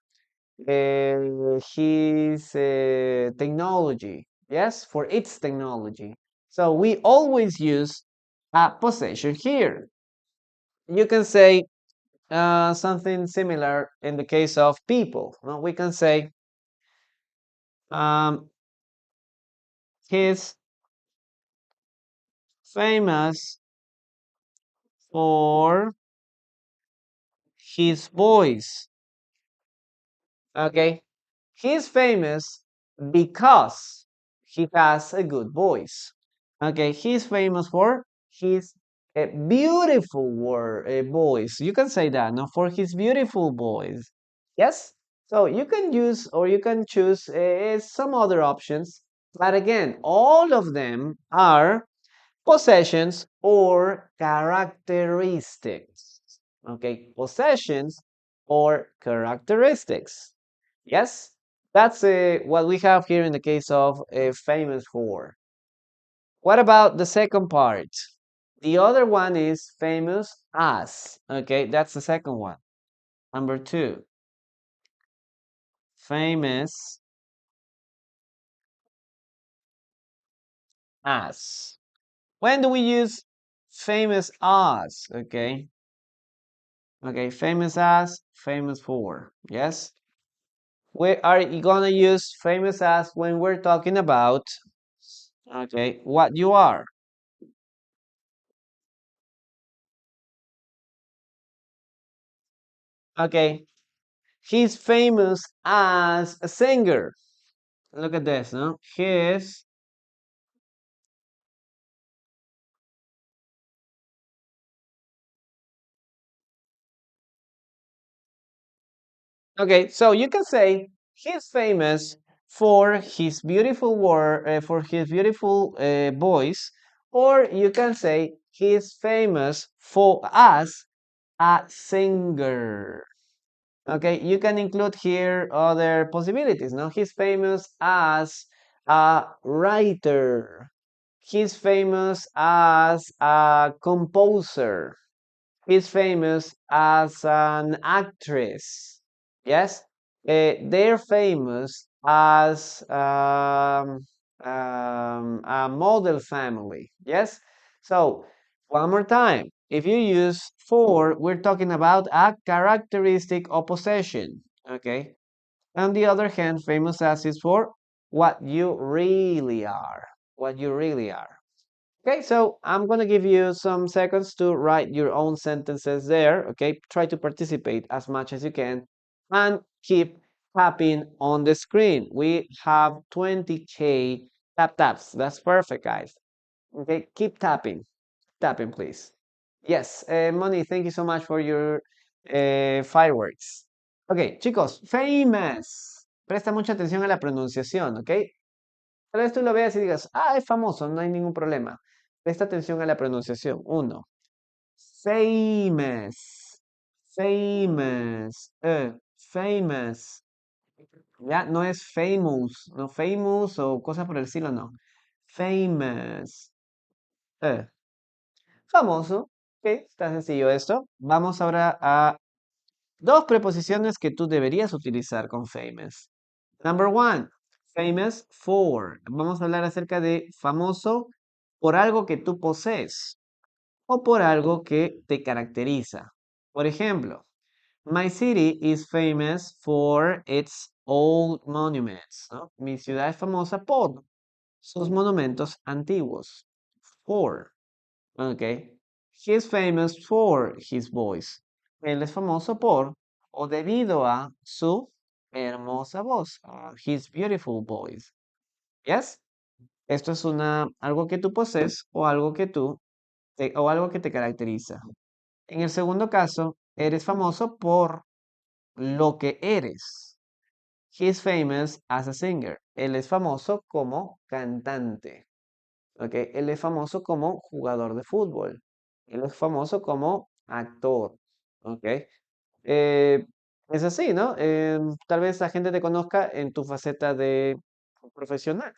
A: his technology. Yes, for its technology. So we always use a possession here. You can say something similar in the case of people. No? We can say um, he's famous for his voice. Okay, he's famous because he has a good voice. Okay, he's famous for his beautiful voice. You can say that, no, for his beautiful voice. Yes. So you can use or you can choose some other options, but again, all of them are possessions or characteristics. Okay, possessions or characteristics. Yes, that's what we have here in the case of famous for. What about the second part? The other one is famous as. Okay, that's the second one. Number two, famous as. When do we use famous as? Okay, okay, famous as, famous for. Yes, we are gonna use famous as when we're talking about, okay, what you are. Okay, he's famous as a singer. Look at this, no? He's okay. So you can say he's famous for his beautiful for his beautiful voice, or you can say he's famous for as a singer. Okay, you can include here other possibilities. No, he's famous as a writer. He's famous as a composer. He's famous as an actress. Yes, they're famous as a model family. Yes, so one more time. If you use for, we're talking about a characteristic or possession. Okay. On the other hand, famous as is for what you really are. What you really are. Okay, so I'm going to give you some seconds to write your own sentences there. Okay, try to participate as much as you can and keep tapping on the screen. We have 20K taps. That's perfect, guys. Okay, keep tapping. Tapping, please. Yes, Moni, thank you so much for your fireworks. Ok, chicos, famous. Presta mucha atención a la pronunciación, ¿ok? Tal vez tú lo veas y digas, ah, es famoso, no hay ningún problema. Presta atención a la pronunciación. Uno, famous, famous, famous. Ya, no es famous, no famous o cosas por el estilo, no. Famous, eh. Famoso, ok, está sencillo esto. Vamos ahora a dos preposiciones que tú deberías utilizar con famous. Number one, famous for. Vamos a hablar acerca de famoso por algo que tú posees o por algo que te caracteriza. Por ejemplo, my city is famous for its old monuments. ¿No? Mi ciudad es famosa por sus monumentos antiguos. For. Okay. He's famous for his voice. Él es famoso por o debido a su hermosa voz. His beautiful voice. Yes. Esto es algo que tú posees o algo que o algo que te caracteriza. En el segundo caso, eres famoso por lo que eres. He is famous as a singer. Él es famoso como cantante. ¿Ok? Él es famoso como jugador de fútbol. Él es famoso como actor. ¿Ok? Eh, es así, ¿no? Tal vez la gente te conozca en tu faceta de profesional,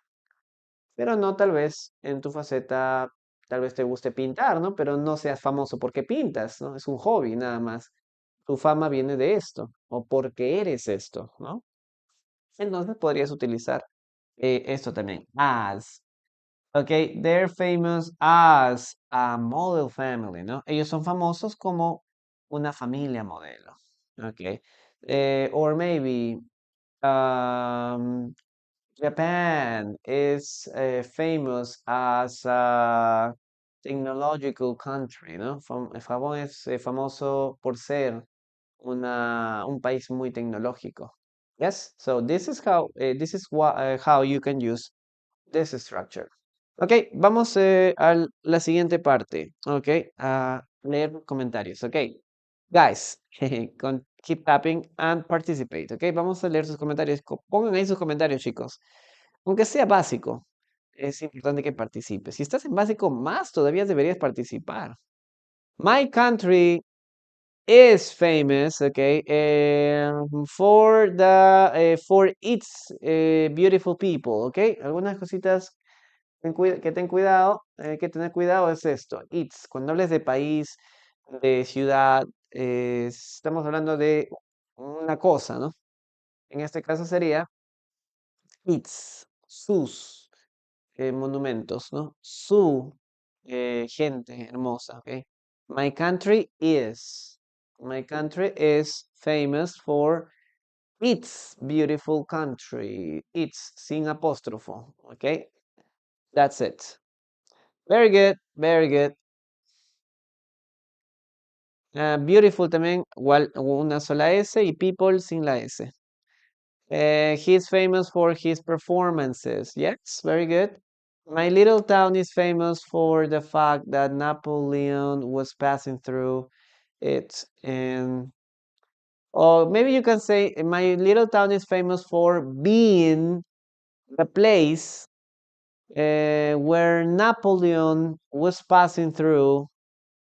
A: pero no tal vez en tu faceta, tal vez te guste pintar, ¿no? Pero no seas famoso porque pintas, ¿no? Es un hobby nada más. Tu fama viene de esto o porque eres esto, ¿no? Entonces podrías utilizar esto también. As. Ok, they're famous as a model family, ¿no? Ellos son famosos como una familia modelo. Ok. Or maybe um, Japan is famous as a technological country, ¿no? Japón es famoso por ser un país muy tecnológico. Yes, so this is how you can use this structure. Ok, vamos a la siguiente parte. Ok, a leer comentarios. Ok, guys, keep tapping and participate. Ok, vamos a leer sus comentarios. Pongan ahí sus comentarios, chicos. Aunque sea básico, es importante que participes. Si estás en básico, más todavía deberías participar. My country is famous, okay, for its beautiful people, okay. Algunas cositas que ten cuidado, hay que tener cuidado es esto. Its, cuando hables de país, de ciudad, estamos hablando de una cosa, ¿no? En este caso sería its, sus monumentos, ¿no? Su gente hermosa, ¿ok? My country is. My country is famous for its beautiful country. Its sin apóstrofo, ¿ok? That's it. Very good, very good. Beautiful también, igual una sola S y people sin la S. He's famous for his performances. Yes, very good. My little town is famous for the fact that Napoleon was passing through it. And or maybe you can say my little town is famous for being the place where Napoleon was passing through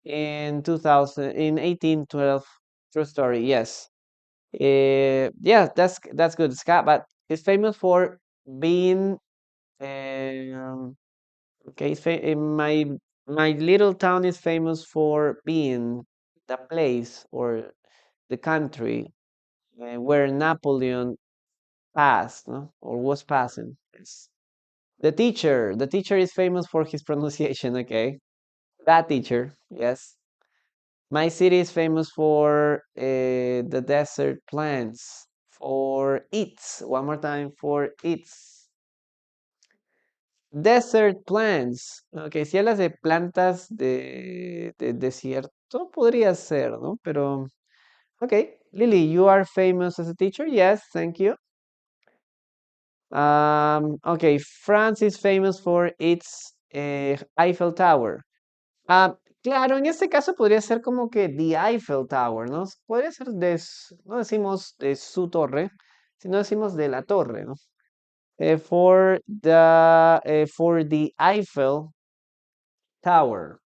A: in 1812. True story. Yes. Yeah, that's good, Scott. But it's famous for being um, okay. My little town is famous for being the place or the country where Napoleon passed, no? Or was passing. Yes. The teacher is famous for his pronunciation. Okay, that teacher. Yes. My city is famous for the desert plants, for its, one more time, for its desert plants. Ok, si hablas de plantas de desierto, podría ser, ¿no? Pero, ok, Lily, you are famous as a teacher? Yes, thank you. Okay, France is famous for its Eiffel Tower. Ah, claro, en este caso podría ser como que The Eiffel Tower, ¿no? Podría ser no decimos de su torre, sino decimos de la torre, ¿no? For the Eiffel Tower.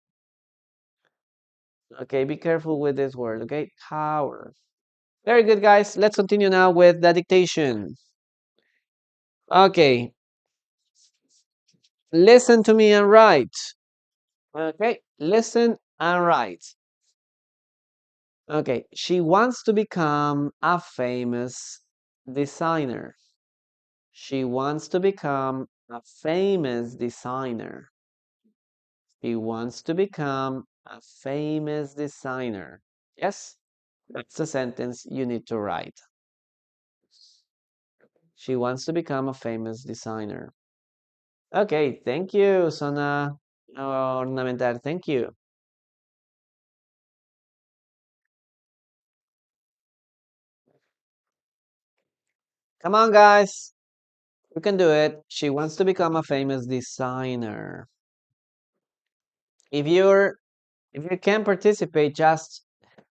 A: Okay, be careful with this word, okay? Tower. Very good, guys. Let's continue now with the dictation. Okay, listen to me and write. Okay, listen and write. Okay, she wants to become a famous designer. She wants to become a famous designer. She wants to become a famous designer. Yes, that's the sentence you need to write. She wants to become a famous designer. Okay, thank you, Sona Ornamental. Thank you. Come on, guys. You can do it. She wants to become a famous designer. If you're if you can participate, just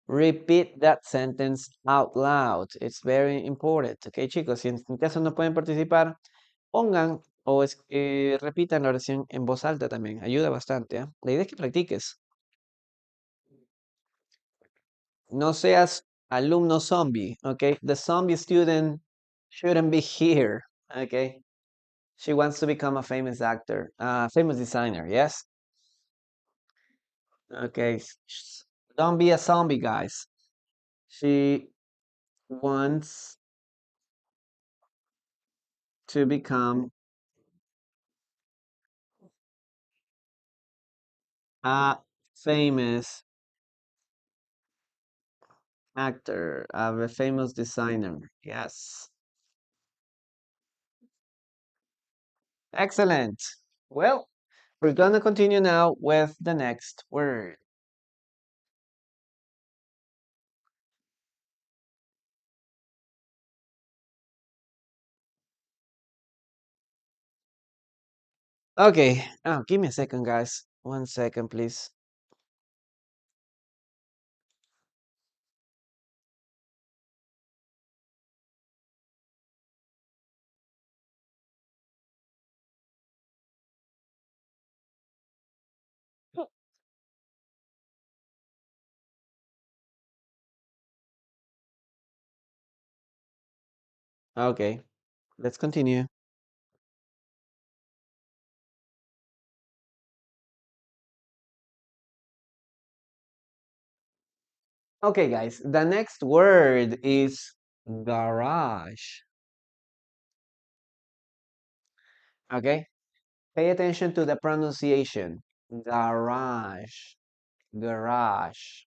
A: repeat that sentence out loud. It's very important. Ok, chicos, si en caso no pueden participar, pongan repitan la oración en voz alta también. Ayuda bastante, ¿eh? La idea es que practiques. No seas alumno zombie, okay? The zombie student shouldn't be here, okay? She wants to become a famous actor, famous designer, yes? Okay, don't be a zombie, guys. She wants to become a famous actor, a famous designer, yes. Excellent. Well, we're gonna continue now with the next word. Okay, give me a second, guys. 1 second, please. Okay, let's continue. Okay, guys, the next word is garage. Okay, pay attention to the pronunciation. Garage, garage,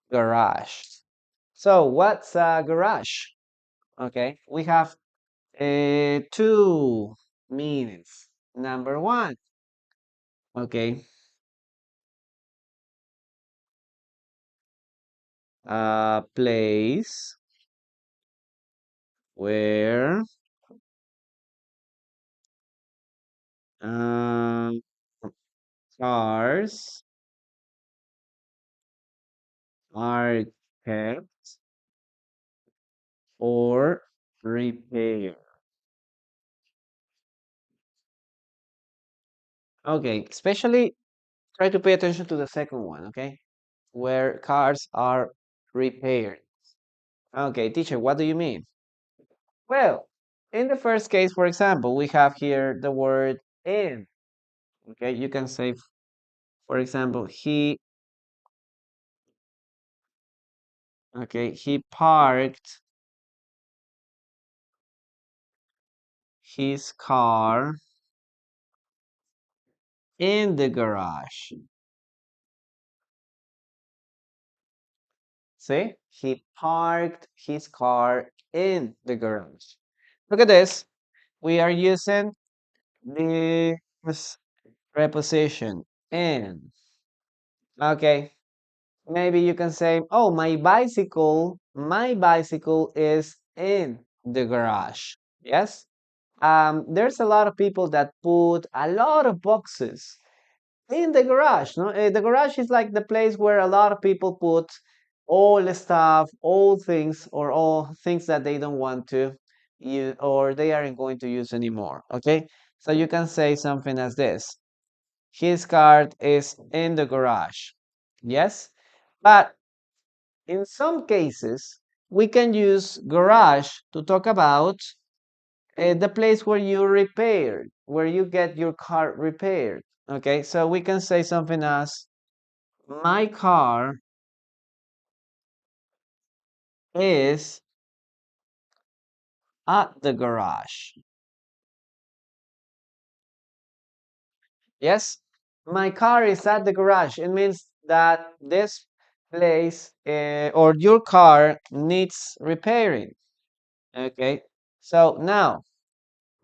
A: garage. So, what's a garage? Okay, we have two meanings. Number one, okay, a place where um, cars are kept or repaired. Okay, especially try to pay attention to the second one, okay? Where cars are repaired. Okay, teacher, what do you mean? Well, in the first case, for example, we have here the word in. Okay, you can say, for example, he parked his car in the garage. See? He parked his car in the garage. Look at this. We are using this preposition in. Okay. Maybe you can say, oh, my bicycle is in the garage. Yes? There's a lot of people that put a lot of boxes in the garage. No, the garage is like the place where a lot of people put all the stuff, all things, or all things that they don't want to use or they aren't going to use anymore. Okay, so you can say something as this: His car is in the garage. Yes, but in some cases we can use garage to talk about the place where you repair, where you get your car repaired. Okay, so we can say something as my car is at the garage. Yes, my car is at the garage. It means that this place or your car needs repairing. Okay, so now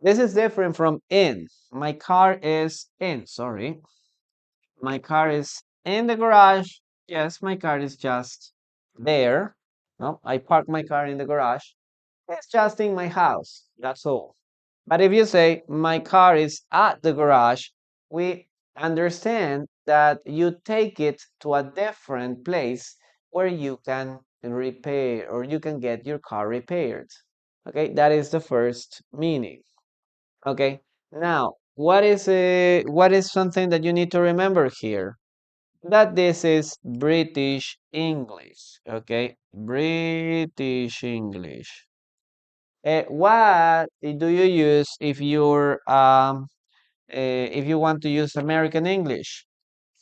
A: this is different from in. My car is in, sorry. My car is in the garage. Yes, my car is just there. No, I parked my car in the garage. It's just in my house. That's all. But if you say, my car is at the garage, we understand that you take it to a different place where you can repair or you can get your car repaired. Okay, that is the first meaning. Okay, now what is something that you need to remember here? That this is British English. Okay, British English. What do you use if you want to use American English?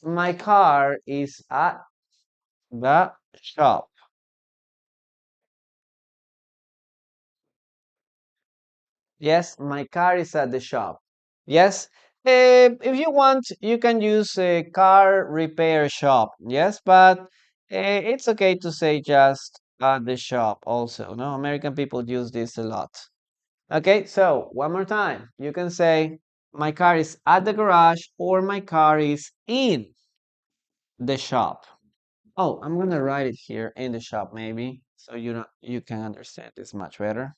A: My car is at the shop. Yes, my car is at the shop. Yes. If you want, you can use a car repair shop. Yes, but it's okay to say just at the shop also. No, American people use this a lot. Okay, so one more time. You can say my car is at the garage or my car is in the shop. Oh, I'm gonna write it here in the shop maybe so you can understand this much better.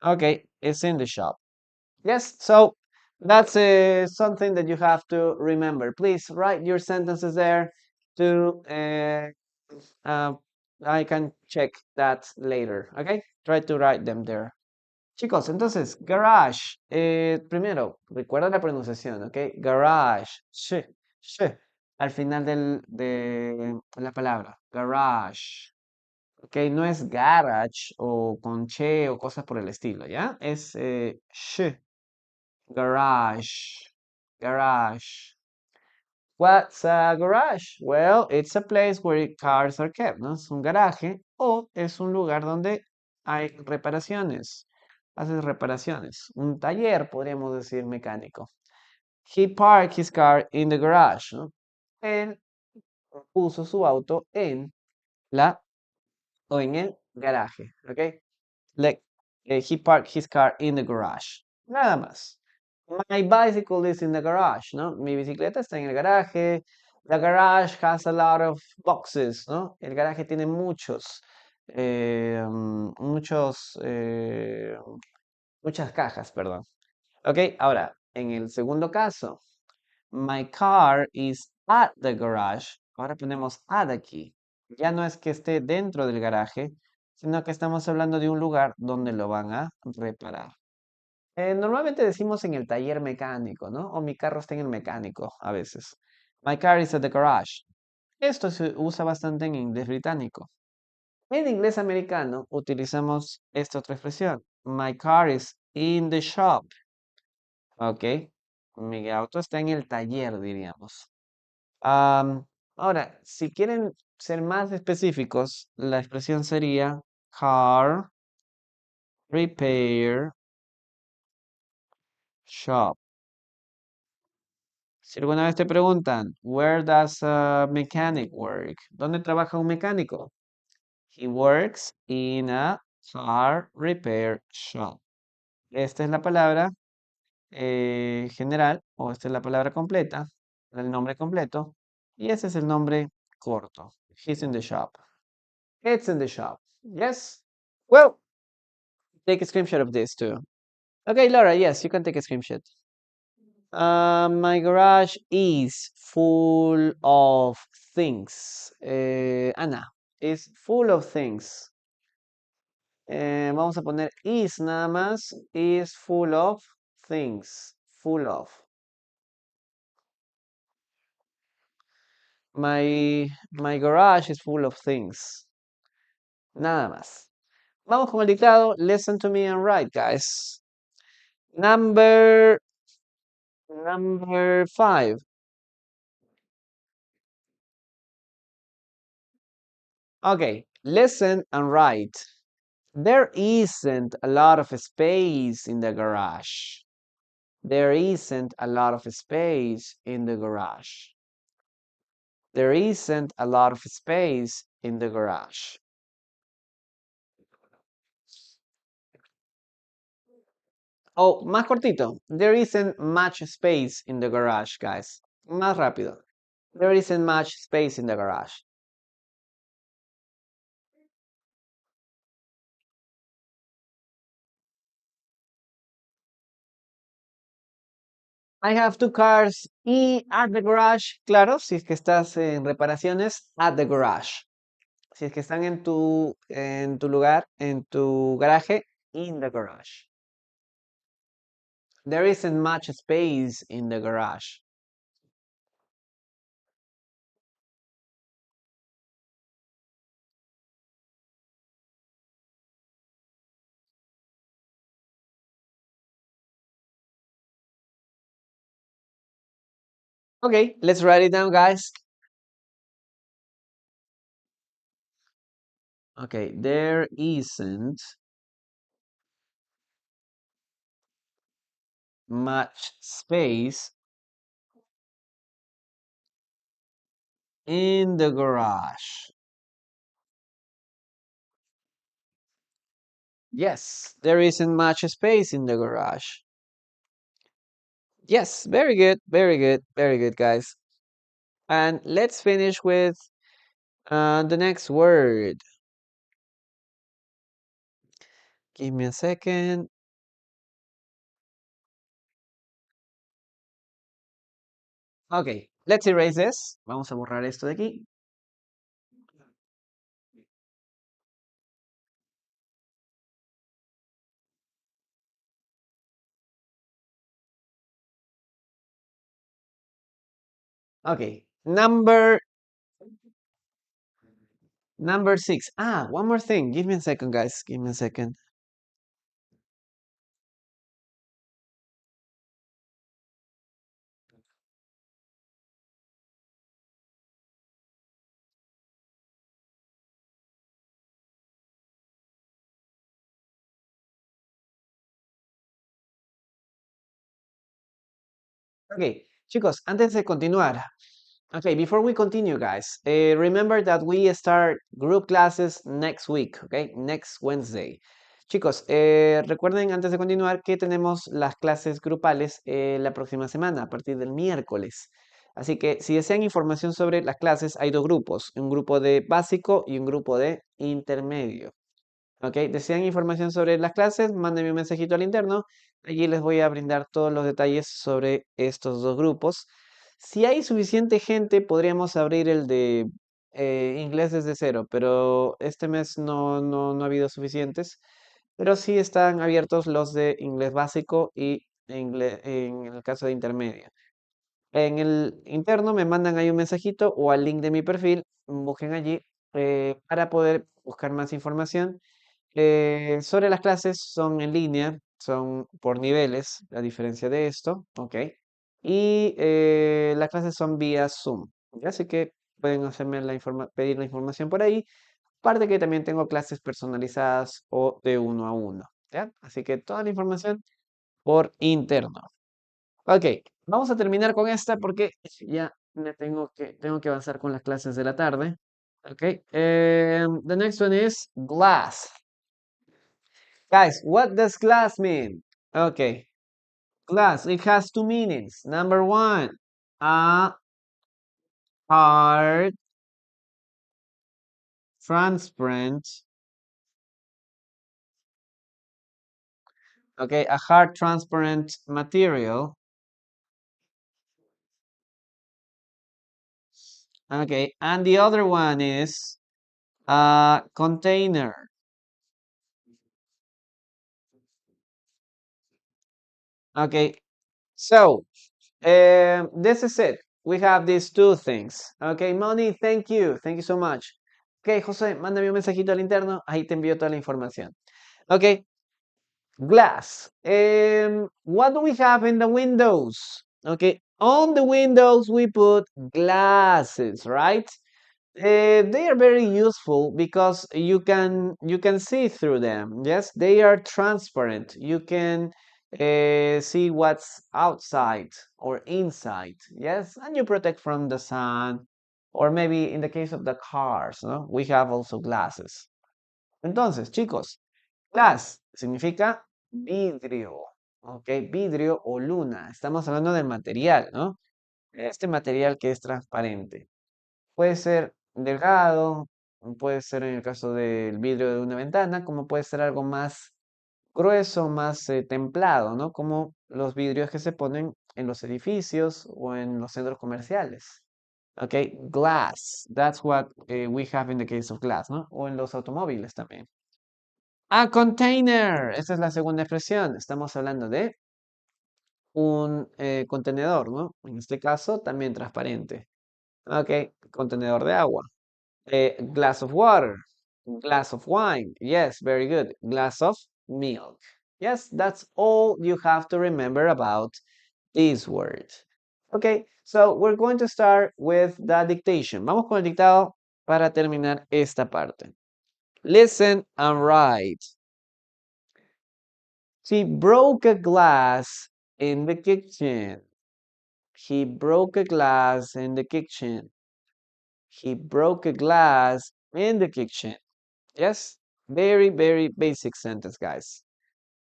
A: Okay, it's in the shop. Yes, so that's something that you have to remember. Please write your sentences there to uh, I can check that later. Okay, try to write them there. Chicos, entonces, garage. Primero, recuerda la pronunciación, ¿ok? Garage. Sh. Al final de la palabra. Garage. ¿Ok? No es garage o con che o cosas por el estilo, ¿ya? Es sh. Garage. Garage. What's a garage? Well, it's a place where cars are kept, ¿no? Es un garaje o es un lugar donde hay reparaciones. Haces reparaciones. Un taller, podríamos decir, mecánico. He parked his car in the garage, ¿no? Él puso su auto en la o en el garaje, ¿ok? Like, he parked his car in the garage. Nada más. My bicycle is in the garage, ¿no? Mi bicicleta está en el garaje. The garage has a lot of boxes, ¿no? El garaje tiene muchas cajas, perdón. Ok, ahora, en el segundo caso, my car is at the garage. Ahora ponemos at aquí. Ya no es que esté dentro del garaje, sino que estamos hablando de un lugar donde lo van a reparar. Normalmente decimos en el taller mecánico, ¿no? O mi carro está en el mecánico a veces. My car is at the garage. Esto se usa bastante en inglés británico. En inglés americano utilizamos esta otra expresión. My car is in the shop. Ok. Mi auto está en el taller, diríamos. Ahora, si quieren ser más específicos, la expresión sería car repair shop. Si alguna vez te preguntan, where does a mechanic work? ¿Dónde trabaja un mecánico? He works in a car repair shop. Esta es la palabra general o esta es la palabra completa, el nombre completo, y ese es el nombre corto. He's in the shop. It's in the shop. Yes? Well, take a screenshot of this too. Okay, Laura, yes, you can take a screenshot. My garage is full of things. Ana, is full of things. Vamos a poner is nada más. Is full of things. Full of. My garage is full of things. Nada más. Vamos con el dictado. Listen to me and write, guys. Number 5. Okay, listen and write. There isn't a lot of space in the garage. There isn't a lot of space in the garage. There isn't a lot of space in the garage. Oh, más cortito. There isn't much space in the garage, guys. Más rápido. There isn't much space in the garage. I have two cars y at the garage. Claro, si es que estás en reparaciones, at the garage. Si es que están en tu lugar, en tu garaje, in the garage. There isn't much space in the garage. Okay, let's write it down, guys. Okay, there isn't much space in the garage. Yes, there isn't much space in the garage. Yes, very good, very good, very good, guys. And let's finish with the next word. Give me a second. Okay, let's erase this. Vamos a borrar esto de aquí. Okay, number 6. Ah, one more thing. Give me a second, guys. Give me a second. Okay, chicos, antes de continuar. Okay, before we continue, guys, remember that we start group classes next week, okay? Next Wednesday. Chicos, recuerden antes de continuar que tenemos las clases grupales la próxima semana, a partir del miércoles. Así que si desean información sobre las clases, hay dos grupos, un grupo de básico y un grupo de intermedio. ¿Ok? ¿Desean información sobre las clases? Mándenme un mensajito al interno. Allí les voy a brindar todos los detalles sobre estos dos grupos. Si hay suficiente gente, podríamos abrir el de inglés desde cero, pero este mes no ha habido suficientes. Pero sí están abiertos los de inglés básico y inglés, en el caso de intermedio. En el interno me mandan ahí un mensajito o al link de mi perfil, busquen allí para poder buscar más información. Sobre las clases son en línea, son por niveles, a diferencia de esto, ¿ok? Y las clases son vía Zoom, ¿ya? Así que pueden hacerme pedir la información por ahí. Aparte que también tengo clases personalizadas o de uno a uno, ¿ya? Así que toda la información por interno. Ok, vamos a terminar con esta porque ya tengo que avanzar con las clases de la tarde. Ok, the next one is glass. Guys, what does glass mean? Okay, glass, it has two meanings. Number one, a hard, transparent, okay, a hard, transparent material. Okay, and the other one is a container. Okay, so this is it. We have these two things. Okay, Moni, thank you. Thank you so much. Okay, José, mándame un mensajito al interno. Ahí te envío toda la información. Okay, glass. What do we have in the windows? Okay, on the windows we put glasses, right? They are very useful because you can see through them. Yes, they are transparent. You can see what's outside or inside. Yes, and you protect from the sun, or maybe in the case of the cars, no? We have also glasses. Entonces, chicos, glass significa vidrio. Ok, vidrio o luna. Estamos hablando del material, ¿no? Este material que es transparente. Puede ser delgado, puede ser en el caso del vidrio de una ventana, como puede ser algo más grueso, más templado, ¿no? Como los vidrios que se ponen en los edificios o en los centros comerciales. Okay, glass. That's what we have in the case of glass, ¿no? O en los automóviles también. A container. Esta es la segunda expresión. Estamos hablando de un contenedor, ¿no? En este caso, también transparente. Ok, contenedor de agua. Glass of water. Glass of wine. Yes, very good. Glass of milk. Yes, that's all you have to remember about this word. Okay, so we're going to start with the dictation. Vamos con el dictado para terminar esta parte. Listen and write. He broke a glass in the kitchen. He broke a glass in the kitchen. He broke a glass in the kitchen. Yes, very, very basic sentence, guys.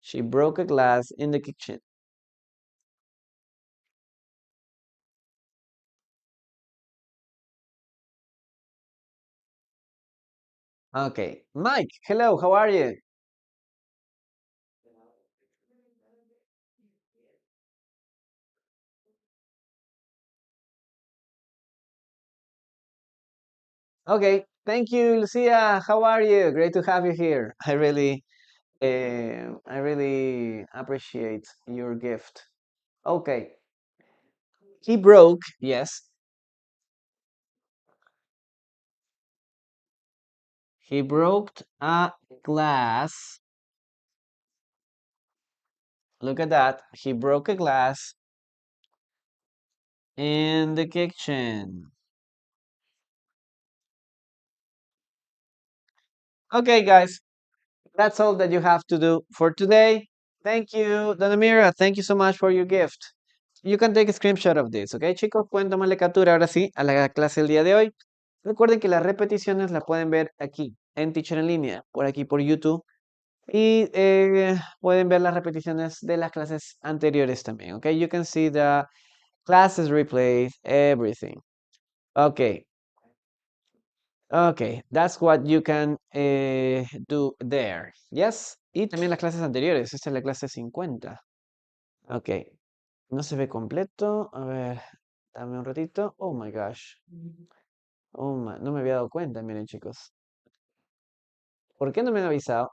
A: She broke a glass in the kitchen. Okay, Mike, hello, how are you? Okay, thank you, Lucia. How are you? Great to have you here. I really appreciate your gift. Okay, he broke. Yes, he broke a glass. Look at that. He broke a glass in the kitchen. Okay, guys, that's all that you have to do for today. Thank you, Danamira. Thank you so much for your gift. You can take a screenshot of this, ¿ok, chicos? Pueden tomarle captura ahora sí a la clase del día de hoy. Recuerden que las repeticiones las pueden ver aquí en Teacher en línea, por aquí por YouTube. Y pueden ver las repeticiones de las clases anteriores también, ¿ok? You can see the classes replays, everything. Okay, okay, that's what you can do there. Yes, y también las clases anteriores. Esta es la clase 50. Ok, no se ve completo. A ver, dame un ratito. Oh my gosh. No me había dado cuenta, miren chicos. ¿Por qué no me han avisado?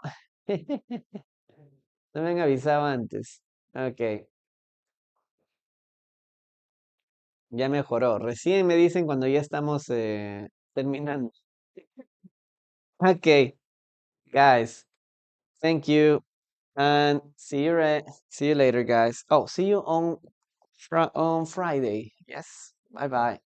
A: No me han avisado antes. Ok, ya mejoró. Recién me dicen cuando ya estamos terminando. Ok, guys, thank you. And see you later, guys. Oh, see you on Friday. Yes. Bye bye.